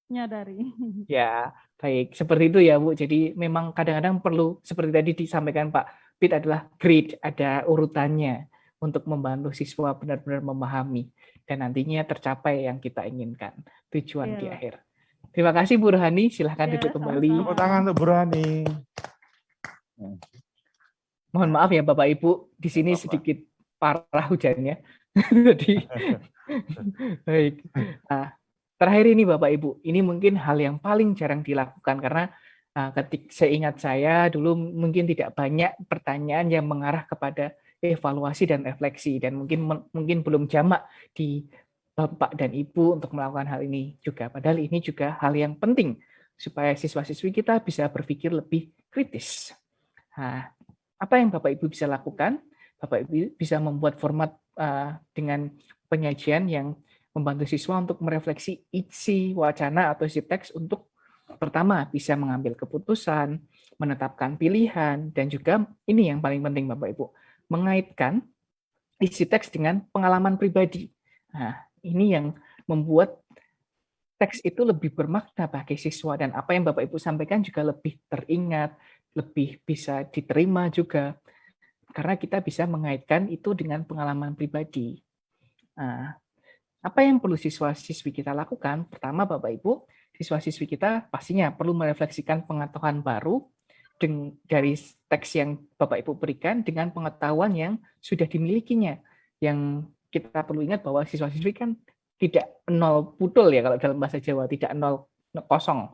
Menyadari. Ya, baik. Seperti itu ya, Bu. Jadi memang kadang-kadang perlu, seperti tadi disampaikan Pak Pit, adalah grade, ada urutannya untuk membantu siswa benar-benar memahami. Dan nantinya tercapai yang kita inginkan, tujuan Iya, di Pak. akhir. Terima kasih Bu Rohani, silahkan Ya, duduk kembali. sama-sama. Tepuk tangan untuk Bu Rohani. Mohon maaf ya Bapak Ibu, di sini Apa-apa. sedikit parah hujannya. Jadi, baik. Nah, terakhir ini Bapak Ibu, ini mungkin hal yang paling jarang dilakukan karena seingat saya dulu mungkin tidak banyak pertanyaan yang mengarah kepada evaluasi dan refleksi, dan mungkin belum jamak di Bapak dan Ibu untuk melakukan hal ini juga. Padahal ini juga hal yang penting supaya siswa-siswi kita bisa berpikir lebih kritis. Nah, apa yang Bapak Ibu bisa lakukan? Bapak Ibu bisa membuat format dengan penyajian yang membantu siswa untuk merefleksi isi wacana atau isi teks untuk pertama bisa mengambil keputusan, menetapkan pilihan, dan juga ini yang paling penting Bapak Ibu, mengaitkan isi teks dengan pengalaman pribadi. Nah, ini yang membuat teks itu lebih bermakna bagi siswa, dan apa yang Bapak Ibu sampaikan juga lebih teringat, lebih bisa diterima juga, karena kita bisa mengaitkan itu dengan pengalaman pribadi. Nah, apa yang perlu siswa-siswi kita lakukan? Pertama, Bapak Ibu, siswa-siswi kita pastinya perlu merefleksikan pengetahuan baru dari teks yang Bapak Ibu berikan dengan pengetahuan yang sudah dimilikinya. Yang kita perlu ingat bahwa siswa-siswi kan tidak nol putul ya kalau dalam bahasa Jawa, tidak nol kosong.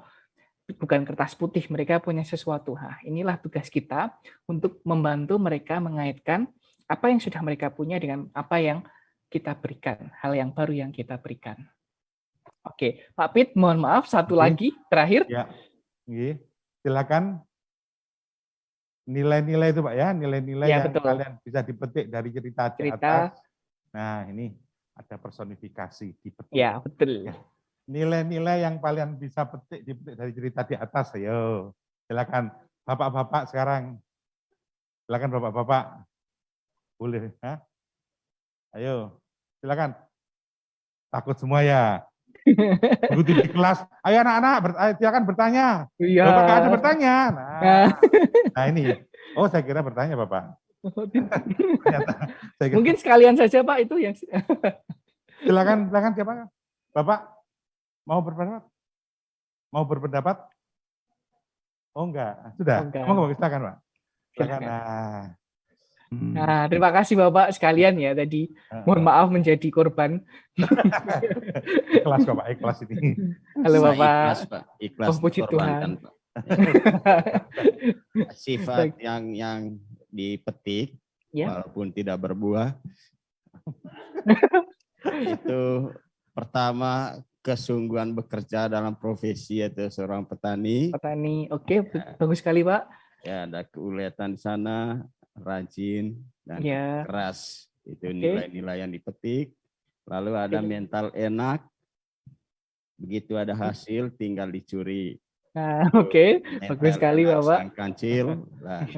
Bukan kertas putih, mereka punya sesuatu. Nah, inilah tugas kita untuk membantu mereka mengaitkan apa yang sudah mereka punya dengan apa yang kita berikan, hal yang baru yang kita berikan. Oke, Pak Pit, mohon maaf, satu lagi, terakhir. Ya, silakan. Nilai-nilai itu Pak ya, nilai-nilai Ya, yang betul. kalian bisa dipetik dari cerita di atas. Nah, ini ada personifikasi dipetik. Ya, betul. Ya. Nilai-nilai yang kalian bisa dipetik dari cerita di atas. Ayo, silakan Bapak-bapak sekarang. Silakan Bapak-bapak. Boleh, ha? Ayo, silakan. Takut semua ya. Begitu di kelas, ayo anak-anak, silakan bertanya. Iya. Bapak nggak ada bertanya. Nah ini, oh saya kira bertanya Bapak. Saya kira. Mungkin sekalian saja Pak itu yang. Silakan siapa? Bapak mau berpendapat? Mau berpendapat? Oh enggak, sudah. Monggo silakan Pak. Silakan. Nah, terima kasih Bapak sekalian ya tadi. Mohon maaf menjadi korban. Ikhlas kok Pak, ikhlas ini. Halo Bapak. Ikhlas Pak, ikhlas puji Tuhan. Pak. Sifat yang dipetik walaupun tidak berbuah itu pertama kesungguhan bekerja dalam profesi atau seorang petani. Petani, oke, bagus sekali Pak. Ya, ada keuletan di sana, rajin dan keras, itu nilai-nilai yang dipetik. Lalu ada mental enak, begitu ada hasil tinggal dicuri. Nah, bagus sekali Bapak. Kancil, nah,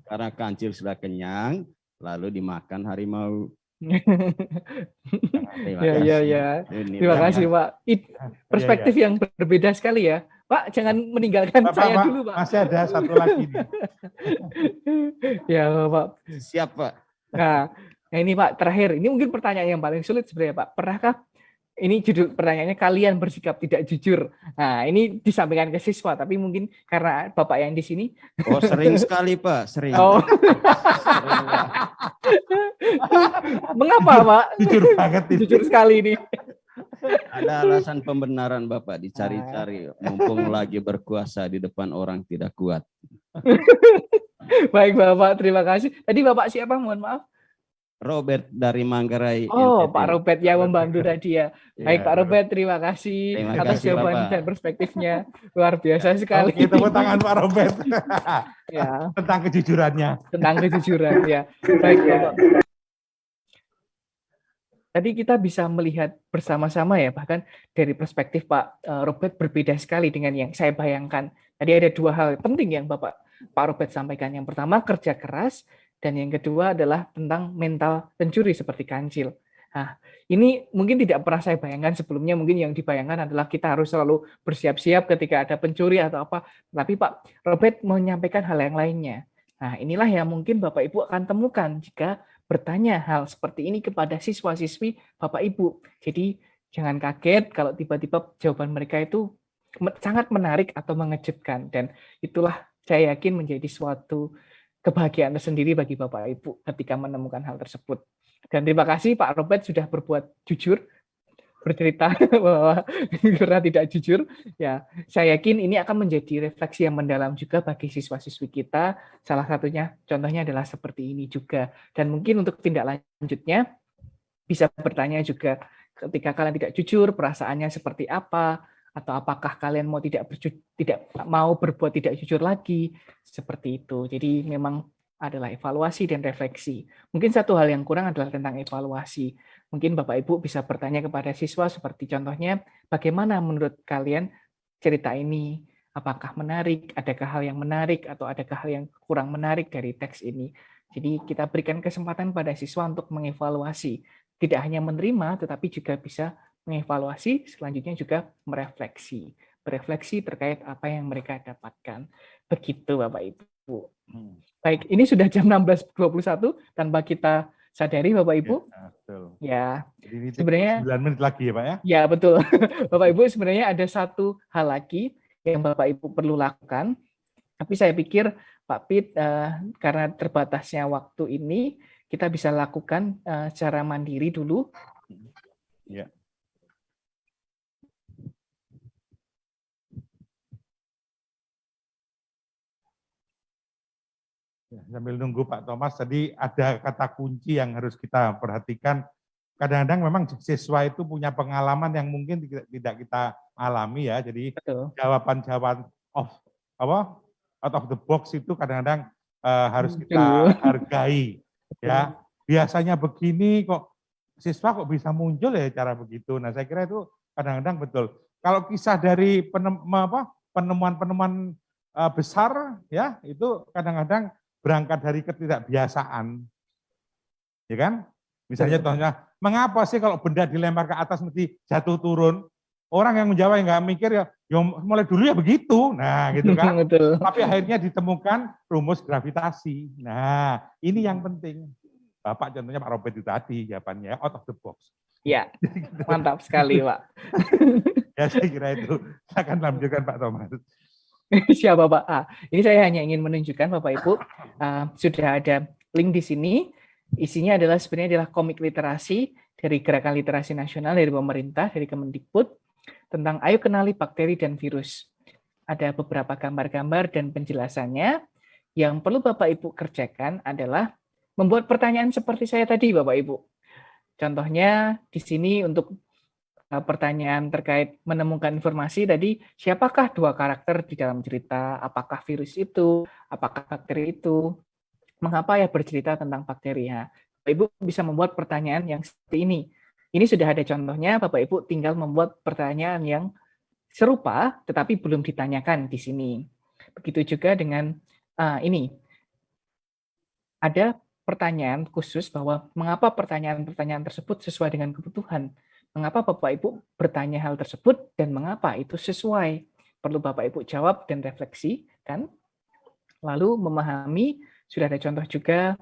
karena kancil sudah kenyang, lalu dimakan harimau. Ya. Terima kasih Pak. Perspektif yang berbeda sekali ya. Pak, jangan meninggalkan saya dulu, Pak. Masih ada satu lagi nih. Ya, Pak. Siap, Pak. Nah, ini Pak, terakhir. Ini mungkin pertanyaan yang paling sulit sebenarnya, Pak. Pernahkah, ini judul pertanyaannya, kalian bersikap tidak jujur? Nah, ini disampaikan ke siswa, tapi mungkin karena Bapak yang di sini. Oh, sering sekali, Pak. Sering. Oh. Sering, Pak. Mengapa, Pak? Jujur banget ini. Jujur sekali ini. Ada alasan pembenaran, Bapak, dicari-cari. Mumpung lagi berkuasa di depan orang tidak kuat. Baik, Bapak. Terima kasih. Tadi Bapak siapa? Mohon maaf. Robert dari Manggarai. Oh, NTT. Pak Robert yang membantu tadi ya. Baik, Ya, Pak Robert, terima kasih Terima atas kasih, jawaban Bapak. dan perspektifnya. Luar biasa sekali. Oke, tepuk tangan Pak Robert. Ya, Tentang kejujurannya. tentang kejujuran ya. Baik, Bapak. Tadi kita bisa melihat bersama-sama ya, bahkan dari perspektif Pak Robert berbeda sekali dengan yang saya bayangkan. Tadi ada dua hal penting yang Pak Robert sampaikan. Yang pertama kerja keras, dan yang kedua adalah tentang mental pencuri seperti Kancil. Nah, ini mungkin tidak pernah saya bayangkan sebelumnya. Mungkin yang dibayangkan adalah kita harus selalu bersiap-siap ketika ada pencuri atau apa. Tapi Pak Robert menyampaikan hal yang lainnya. Nah, inilah yang mungkin Bapak Ibu akan temukan jika bertanya hal seperti ini kepada siswa-siswi Bapak Ibu. Jadi jangan kaget kalau tiba-tiba jawaban mereka itu sangat menarik atau mengejutkan. Dan itulah saya yakin menjadi suatu kebahagiaan tersendiri bagi Bapak Ibu ketika menemukan hal tersebut. Dan terima kasih Pak Robert sudah berbuat jujur, bercerita bahwa karena tidak jujur. Ya, saya yakin ini akan menjadi refleksi yang mendalam juga bagi siswa-siswi kita. Salah satunya, contohnya adalah seperti ini juga. Dan mungkin untuk tindak lanjutnya, bisa bertanya juga ketika kalian tidak jujur, perasaannya seperti apa, atau apakah kalian tidak mau berbuat tidak jujur lagi, seperti itu. Jadi memang adalah evaluasi dan refleksi. Mungkin satu hal yang kurang adalah tentang evaluasi. Mungkin Bapak Ibu bisa bertanya kepada siswa seperti contohnya, bagaimana menurut kalian cerita ini? Apakah menarik? Adakah hal yang menarik atau adakah hal yang kurang menarik dari teks ini? Jadi kita berikan kesempatan pada siswa untuk mengevaluasi. Tidak hanya menerima, tetapi juga bisa mengevaluasi, selanjutnya juga merefleksi. Berefleksi terkait apa yang mereka dapatkan. Begitu Bapak Ibu. Baik, ini sudah jam 16.21 tanpa kita sadari Bapak Ibu. Ya, betul. Ya, Jadi ini sebenarnya 9 menit lagi ya Pak ya? Ya, betul. Bapak Ibu, sebenarnya ada satu hal lagi yang Bapak Ibu perlu lakukan. Tapi saya pikir Pak Pit, karena terbatasnya waktu ini, kita bisa lakukan secara mandiri dulu. Ya. Ya, sambil nunggu Pak Thomas, tadi ada kata kunci yang harus kita perhatikan. Kadang-kadang memang siswa itu punya pengalaman yang mungkin tidak kita alami ya. Jadi jawaban-jawaban out of the box itu kadang-kadang harus kita hargai. Ya, biasanya begini kok siswa kok bisa muncul ya cara begitu. Nah, saya kira itu kadang-kadang betul. Kalau kisah dari penemuan-penemuan besar ya itu kadang-kadang berangkat dari ketidakbiasaan, ya kan? Misalnya contohnya, mengapa sih kalau benda dilempar ke atas mesti jatuh turun? Orang yang menjawab yang nggak mikir ya mulai dulu ya begitu, nah gitu kan? Betul. Tapi akhirnya ditemukan rumus gravitasi. Nah ini yang penting. Bapak contohnya Pak Robert itu tadi jawabannya out of the box. Ya, mantap sekali Pak. Ya saya kira itu. Silakan lanjutkan Pak Thomas. Siapa Pak? Ini saya hanya ingin menunjukkan Bapak Ibu, sudah ada link di sini. Isinya adalah sebenarnya adalah komik literasi dari Gerakan Literasi Nasional dari pemerintah, dari Kemendikbud, tentang ayo kenali bakteri dan virus. Ada beberapa gambar-gambar dan penjelasannya. Yang perlu Bapak Ibu kerjakan adalah membuat pertanyaan seperti saya tadi Bapak Ibu. Contohnya di sini untuk pertanyaan terkait menemukan informasi tadi, siapakah dua karakter di dalam cerita, apakah virus itu, apakah bakteri itu, mengapa ya bercerita tentang bakteri ya. Bapak Ibu bisa membuat pertanyaan yang seperti ini. Ini sudah ada contohnya, Bapak Ibu tinggal membuat pertanyaan yang serupa, tetapi belum ditanyakan di sini. Begitu juga dengan ini. Ada pertanyaan khusus bahwa mengapa pertanyaan-pertanyaan tersebut sesuai dengan kebutuhan. Mengapa Bapak Ibu bertanya hal tersebut dan mengapa itu sesuai. perlu Bapak Ibu jawab dan refleksi, kan? Lalu memahami, sudah ada contoh juga,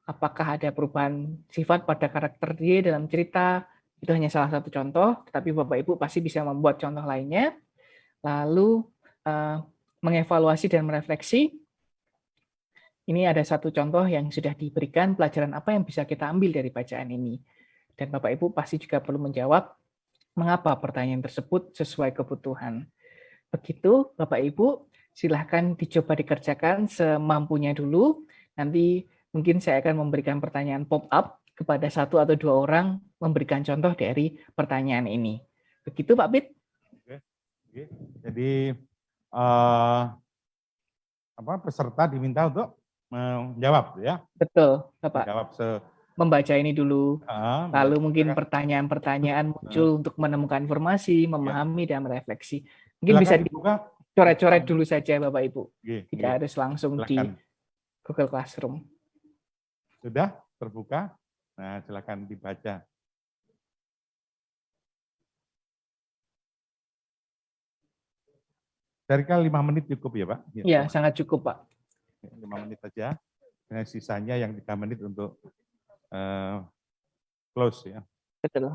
apakah ada perubahan sifat pada karakter dia dalam cerita, itu hanya salah satu contoh, tapi Bapak Ibu pasti bisa membuat contoh lainnya. Lalu mengevaluasi dan merefleksi. Ini ada satu contoh yang sudah diberikan, pelajaran apa yang bisa kita ambil dari bacaan ini. Dan Bapak Ibu pasti juga perlu menjawab mengapa pertanyaan tersebut sesuai kebutuhan. Begitu Bapak Ibu, silahkan dicoba dikerjakan semampunya dulu. Nanti mungkin saya akan memberikan pertanyaan pop-up kepada satu atau dua orang memberikan contoh dari pertanyaan ini. Begitu Pak Bit? Oke. Jadi peserta diminta untuk menjawab ya. Betul, Bapak. Menjawab membaca ini dulu. Lalu mungkin pertanyaan-pertanyaan muncul untuk menemukan informasi, memahami dan merefleksi. Mungkin silakan bisa dibuka. dicoret-coret dulu saja Bapak Ibu. Tidak Oke. harus langsung di Silakan. Google Classroom. Sudah terbuka? Nah, silakan dibaca. Kira-kira 5 menit cukup ya Pak? Iya, sangat cukup Pak. 5 menit saja. Dengan sisanya yang 3 menit untuk close ya. Betul.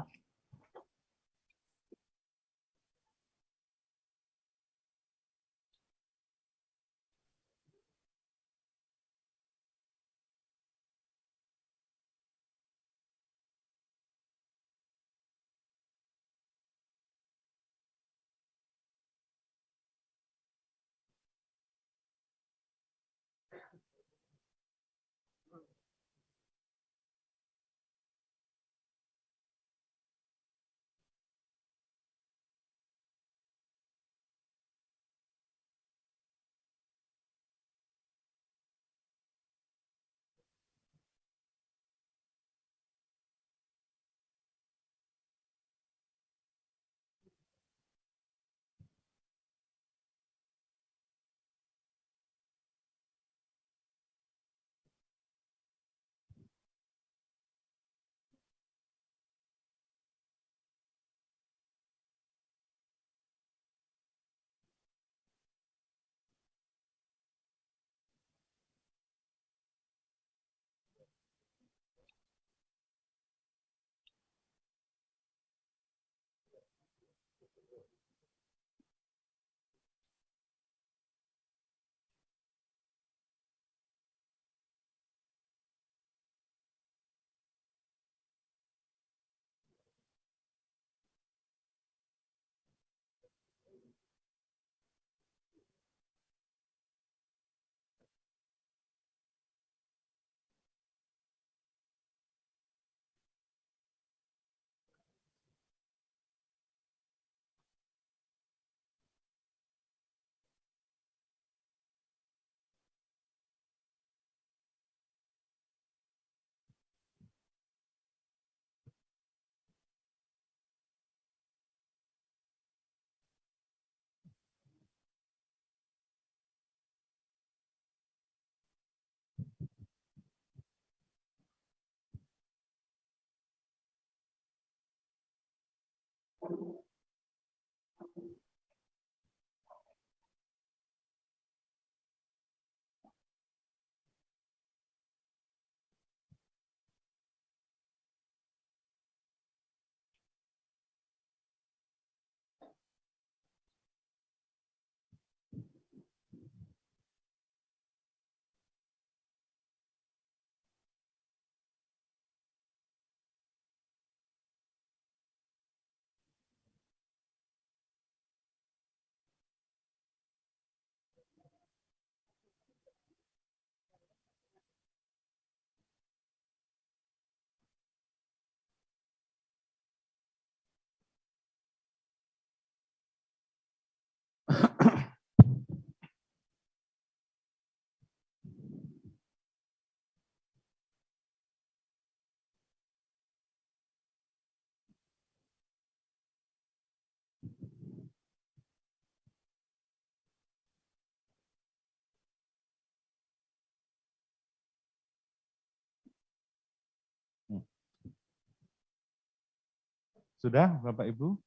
Sudah Bapak Ibu?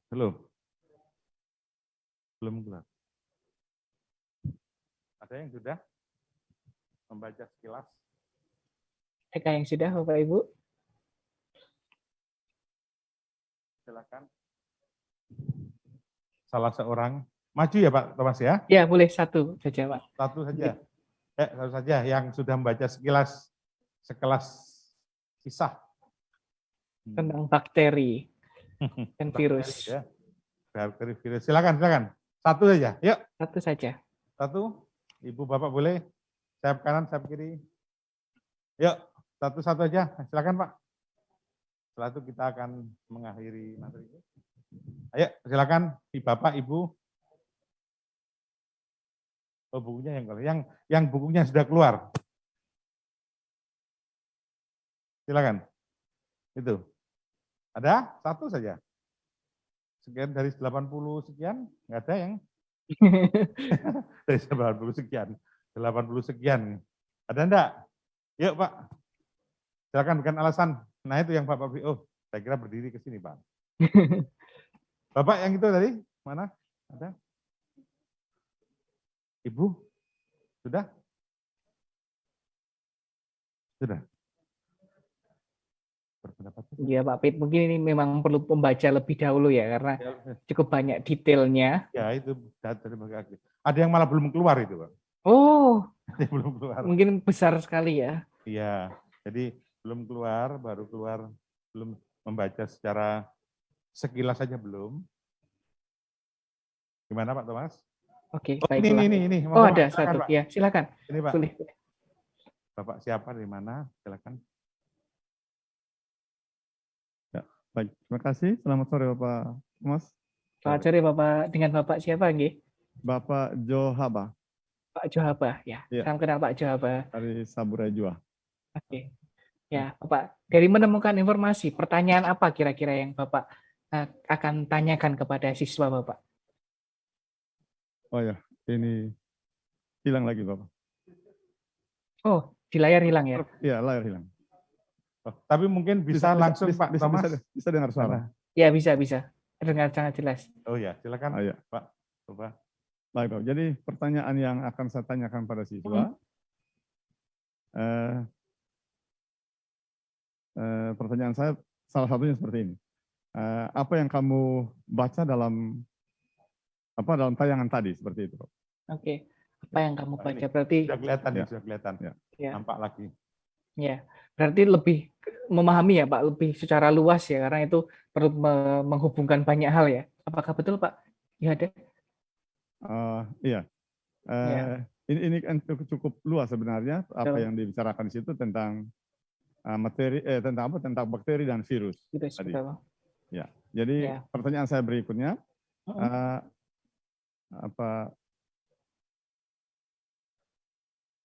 Belum? Belum keluar. Ada yang sudah membaca sekilas? Ada yang sudah, Bapak Ibu? Silakan. Salah seorang. Maju ya Pak Thomas ya? Ya, boleh satu saja, Pak. Satu saja. Satu saja yang sudah membaca sekelas kisah. Tentang bakteri dan virus. Ya. Bakteri, virus. Silakan. Satu saja. Yuk. Satu saja. Satu. Ibu Bapak boleh. Sayap kanan, sayap kiri. Yuk. Satu-satu aja. Silakan Pak. Setelah itu kita akan mengakhiri materi ini. Ayo, silakan Bapak, Ibu. Oh, bukunya yang bukunya sudah keluar. Silakan. Itu. Ada? Satu saja. Sekian dari 80 sekian, nggak ada yang dari 80 sekian. 80 sekian. Ada enggak? Yuk, Pak. Silakan bukan alasan. Nah, itu yang Bapak saya kira berdiri ke sini, Pak. Bapak yang itu tadi mana? Ada? Ibu? Sudah? Sudah. Berpendapat? Iya Pak Pit, mungkin ini memang perlu pembaca lebih dahulu ya, karena cukup banyak detailnya. Ya itu, ada yang malah belum keluar itu Pak. Oh, ada yang belum keluar. Mungkin besar sekali ya. Iya, jadi belum keluar, baru keluar, belum membaca secara sekilas saja belum. Gimana Pak Thomas? Oke, baiklah. Ini. Oh ada satu, ya silakan. Ini Pak. Boleh. Bapak siapa, dari mana? Silakan. Ya, baik. Terima kasih. Selamat sore Bapak Thomas. Selamat sore Bapak. Dengan Bapak siapa nggih? Bapak Johaba. Pak Johaba, ya. Salam kenal Pak Johaba. Dari Saburai Jua. Oke. Ya, Bapak. Dari menemukan informasi, pertanyaan apa kira-kira yang Bapak akan tanyakan kepada siswa Bapak? Oh ya, ini hilang lagi Bapak. Oh, di layar hilang ya? Iya, layar hilang. Oh, tapi mungkin bisa langsung Pak Thomas. Bisa dengar suara. Ya, bisa. Dengar sangat jelas. Oh ya, silakan ya. Pak. Coba. Baik, Pak. Jadi pertanyaan yang akan saya tanyakan pada siswa, pertanyaan saya salah satunya seperti ini. Apa yang kamu baca dalam tayangan tadi seperti itu, Pak? Oke. Apa yang kamu baca berarti sudah kelihatan. Ya. Nampak lagi. Ya. Berarti lebih memahami ya, Pak, lebih secara luas ya, karena itu perlu menghubungkan banyak hal ya. Apakah betul, Pak? Ya ada. Iya. Ini kan cukup luas sebenarnya apa yang dibicarakan di situ tentang materi tentang bakteri dan virus. Tadi. Ya. Jadi pertanyaan saya berikutnya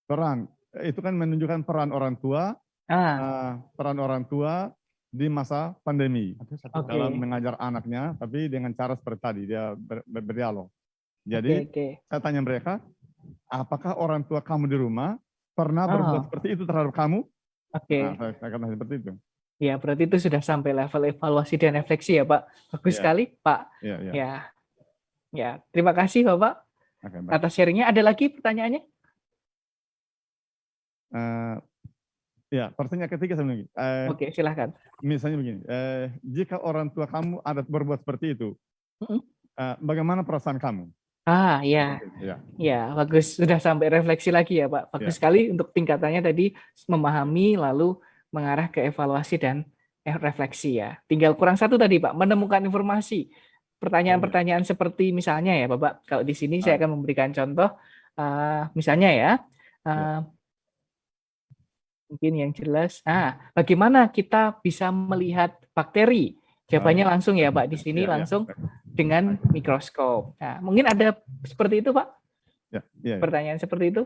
peran itu kan menunjukkan peran orang tua di masa pandemi dalam mengajar anaknya, tapi dengan cara seperti tadi dia berdialog. Jadi saya tanya mereka, apakah orang tua kamu di rumah pernah berbuat seperti itu terhadap kamu? Nah, saya katakan seperti itu. Ya, berarti itu sudah sampai level evaluasi dan refleksi ya, Pak. Bagus sekali, Pak. Ya, terima kasih Bapak atas sharingnya. Ada lagi pertanyaannya? Ya, pertanyaan ketiga sebenarnya. Oke, silahkan. Misalnya begini, jika orang tua kamu ada berbuat seperti itu, bagaimana perasaan kamu? Ya, bagus. Sudah sampai refleksi lagi ya, Pak. Bagus sekali untuk tingkatannya tadi memahami lalu mengarah ke evaluasi dan refleksi ya. Tinggal kurang satu tadi, Pak, menemukan informasi. Pertanyaan-pertanyaan seperti misalnya ya, Bapak, kalau di sini saya akan memberikan contoh, misalnya ya, mungkin yang jelas, bagaimana kita bisa melihat bakteri? Jawabannya langsung ya, Pak, di sini langsung dengan mikroskop. Nah, mungkin ada seperti itu, Pak? Pertanyaan seperti itu?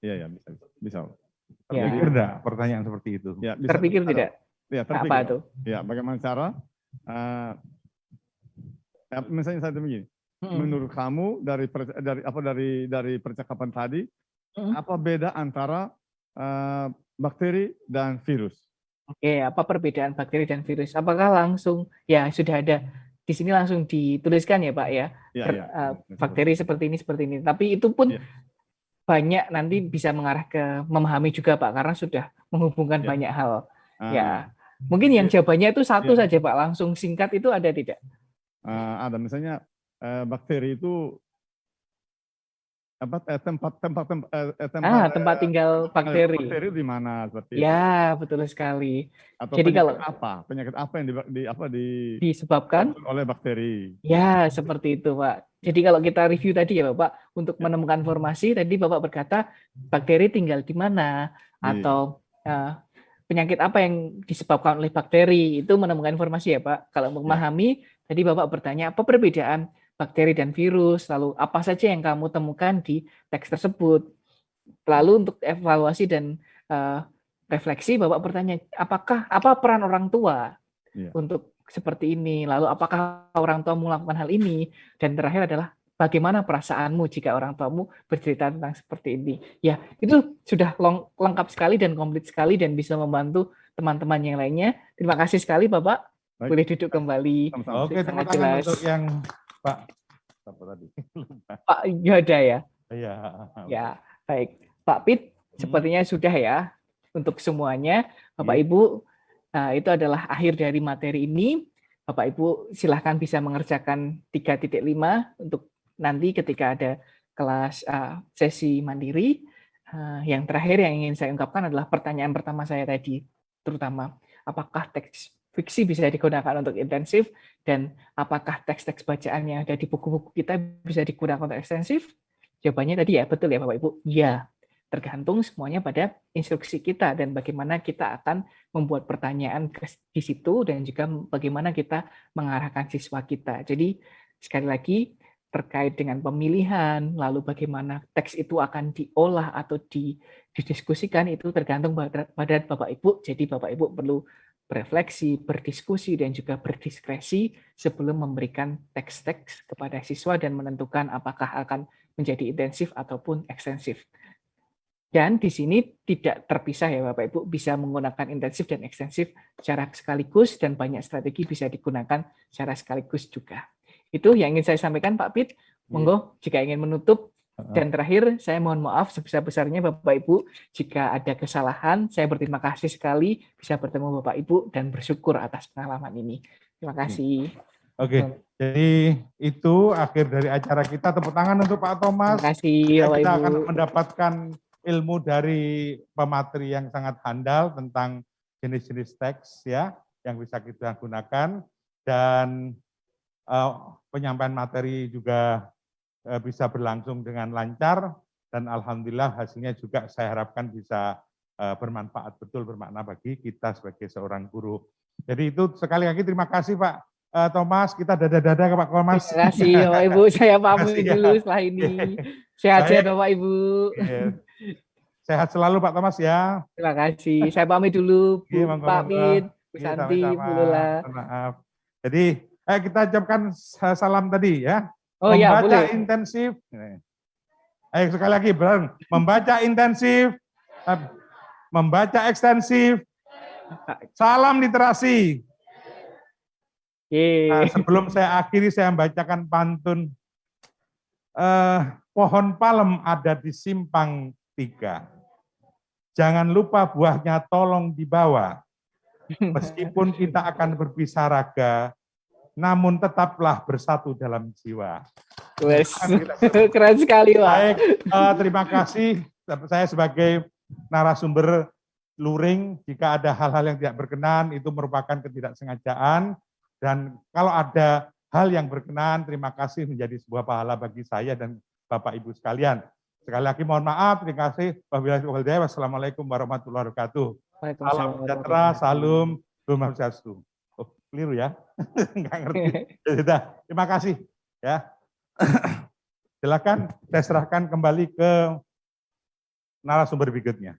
Iya, bisa. Terpikir enggak pertanyaan seperti itu? Ya, bisa. Terpikir tidak? Ya, terpikir. Apa itu? Ya, bagaimana cara? Misalnya saya begini, menurut kamu dari percakapan tadi, apa beda antara bakteri dan virus? Oke, apa perbedaan bakteri dan virus? Apakah langsung ya sudah ada di sini langsung dituliskan ya Pak ya, bakteri seperti ini. Tapi itu pun banyak nanti bisa mengarah ke memahami juga Pak, karena sudah menghubungkan banyak hal. Ya, mungkin yang jawabannya itu satu saja Pak, langsung singkat itu ada tidak? Ada, misalnya bakteri itu tempat tinggal bakteri. Bakteri di mana seperti ya, itu. Betul sekali. Atau jadi penyakit apa yang disebabkan oleh bakteri? Ya, seperti itu, Pak. Jadi kalau kita review tadi ya, Bapak, untuk menemukan formasi tadi Bapak berkata bakteri tinggal di mana atau penyakit apa yang disebabkan oleh bakteri, itu menemukan informasi ya, Pak. Kalau memahami tadi Bapak bertanya apa perbedaan bakteri dan virus, lalu apa saja yang kamu temukan di teks tersebut. Lalu untuk evaluasi dan refleksi, Bapak bertanya, apa peran orang tua untuk seperti ini, lalu apakah orang tua melakukan hal ini, dan terakhir adalah bagaimana perasaanmu jika orang tuamu bercerita tentang seperti ini. Ya, itu sudah lengkap sekali dan komplit sekali dan bisa membantu teman-teman yang lainnya. Terima kasih sekali, Bapak. Baik. Boleh duduk kembali. Oke, terima kasih untuk yang Pak. Apa tadi? Pak Yoda ya. Iya. Ya, baik. Pak Pit, sepertinya sudah ya untuk semuanya. Bapak Ibu, itu adalah akhir dari materi ini. Bapak Ibu silahkan bisa mengerjakan 3.5 untuk nanti ketika ada kelas sesi mandiri. Yang terakhir yang ingin saya ungkapkan adalah pertanyaan pertama saya tadi, terutama apakah teks fiksi bisa digunakan untuk intensif, dan apakah teks-teks bacaan yang ada di buku-buku kita bisa digunakan untuk ekstensif? Jawabannya tadi ya, betul ya Bapak Ibu? Ya, tergantung semuanya pada instruksi kita dan bagaimana kita akan membuat pertanyaan di situ dan juga bagaimana kita mengarahkan siswa kita. Jadi sekali lagi terkait dengan pemilihan, lalu bagaimana teks itu akan diolah atau didiskusikan, itu tergantung pada Bapak Ibu. Jadi Bapak Ibu perlu berefleksi, berdiskusi, dan juga berdiskresi sebelum memberikan teks-teks kepada siswa dan menentukan apakah akan menjadi intensif ataupun ekstensif. Dan di sini tidak terpisah ya Bapak Ibu, bisa menggunakan intensif dan ekstensif secara sekaligus dan banyak strategi bisa digunakan secara sekaligus juga. Itu yang ingin saya sampaikan Pak Pit. Monggo jika ingin menutup. Dan terakhir saya mohon maaf sebesar-besarnya Bapak Ibu jika ada kesalahan. Saya berterima kasih sekali bisa bertemu Bapak Ibu dan bersyukur atas pengalaman ini. Terima kasih. Oke, jadi itu akhir dari acara kita. Tepuk tangan untuk Pak Thomas. Terima kasih Bapak Kita Ibu. akan mendapatkan ilmu dari pemateri yang sangat handal tentang jenis-jenis teks ya yang bisa kita gunakan, dan penyampaian materi juga bisa berlangsung dengan lancar, dan alhamdulillah hasilnya juga saya harapkan bisa bermanfaat betul, bermakna bagi kita sebagai seorang guru. Jadi itu sekali lagi terima kasih Pak Thomas, kita dada-dada ke Pak Thomas. Terima kasih Bapak Ibu, saya pamit dulu setelah ini. Sehat-sehat Bapak Ibu. Sehat selalu Pak Thomas ya. Terima kasih, saya pamit dulu Pak Pit, Bu Santi, Bu Lula. Maaf. Jadi kita ucapkan salam tadi ya. Oh ya, membaca boleh. intensif. Ayo sekali lagi, Bang. Membaca intensif, membaca ekstensif. Salam literasi. Nah, sebelum saya akhiri, saya membacakan pantun. Pohon palem ada di simpang 3. Jangan lupa buahnya tolong dibawa. Meskipun kita akan berpisah raga, namun tetaplah bersatu dalam jiwa. Keren sekali, Pak. Baik, terima kasih. Saya sebagai narasumber luring, jika ada hal-hal yang tidak berkenan, itu merupakan ketidaksengajaan. Dan kalau ada hal yang berkenan, terima kasih menjadi sebuah pahala bagi saya dan Bapak Ibu sekalian. Sekali lagi mohon maaf, terima kasih. Wassalamualaikum warahmatullahi wabarakatuh. Salam sejahtera, salam, Om Swastiastu. Oh, keliru ya? Enggak ngerti. Sudah, terima kasih. Ya, silakan saya serahkan kembali ke narasumber berikutnya.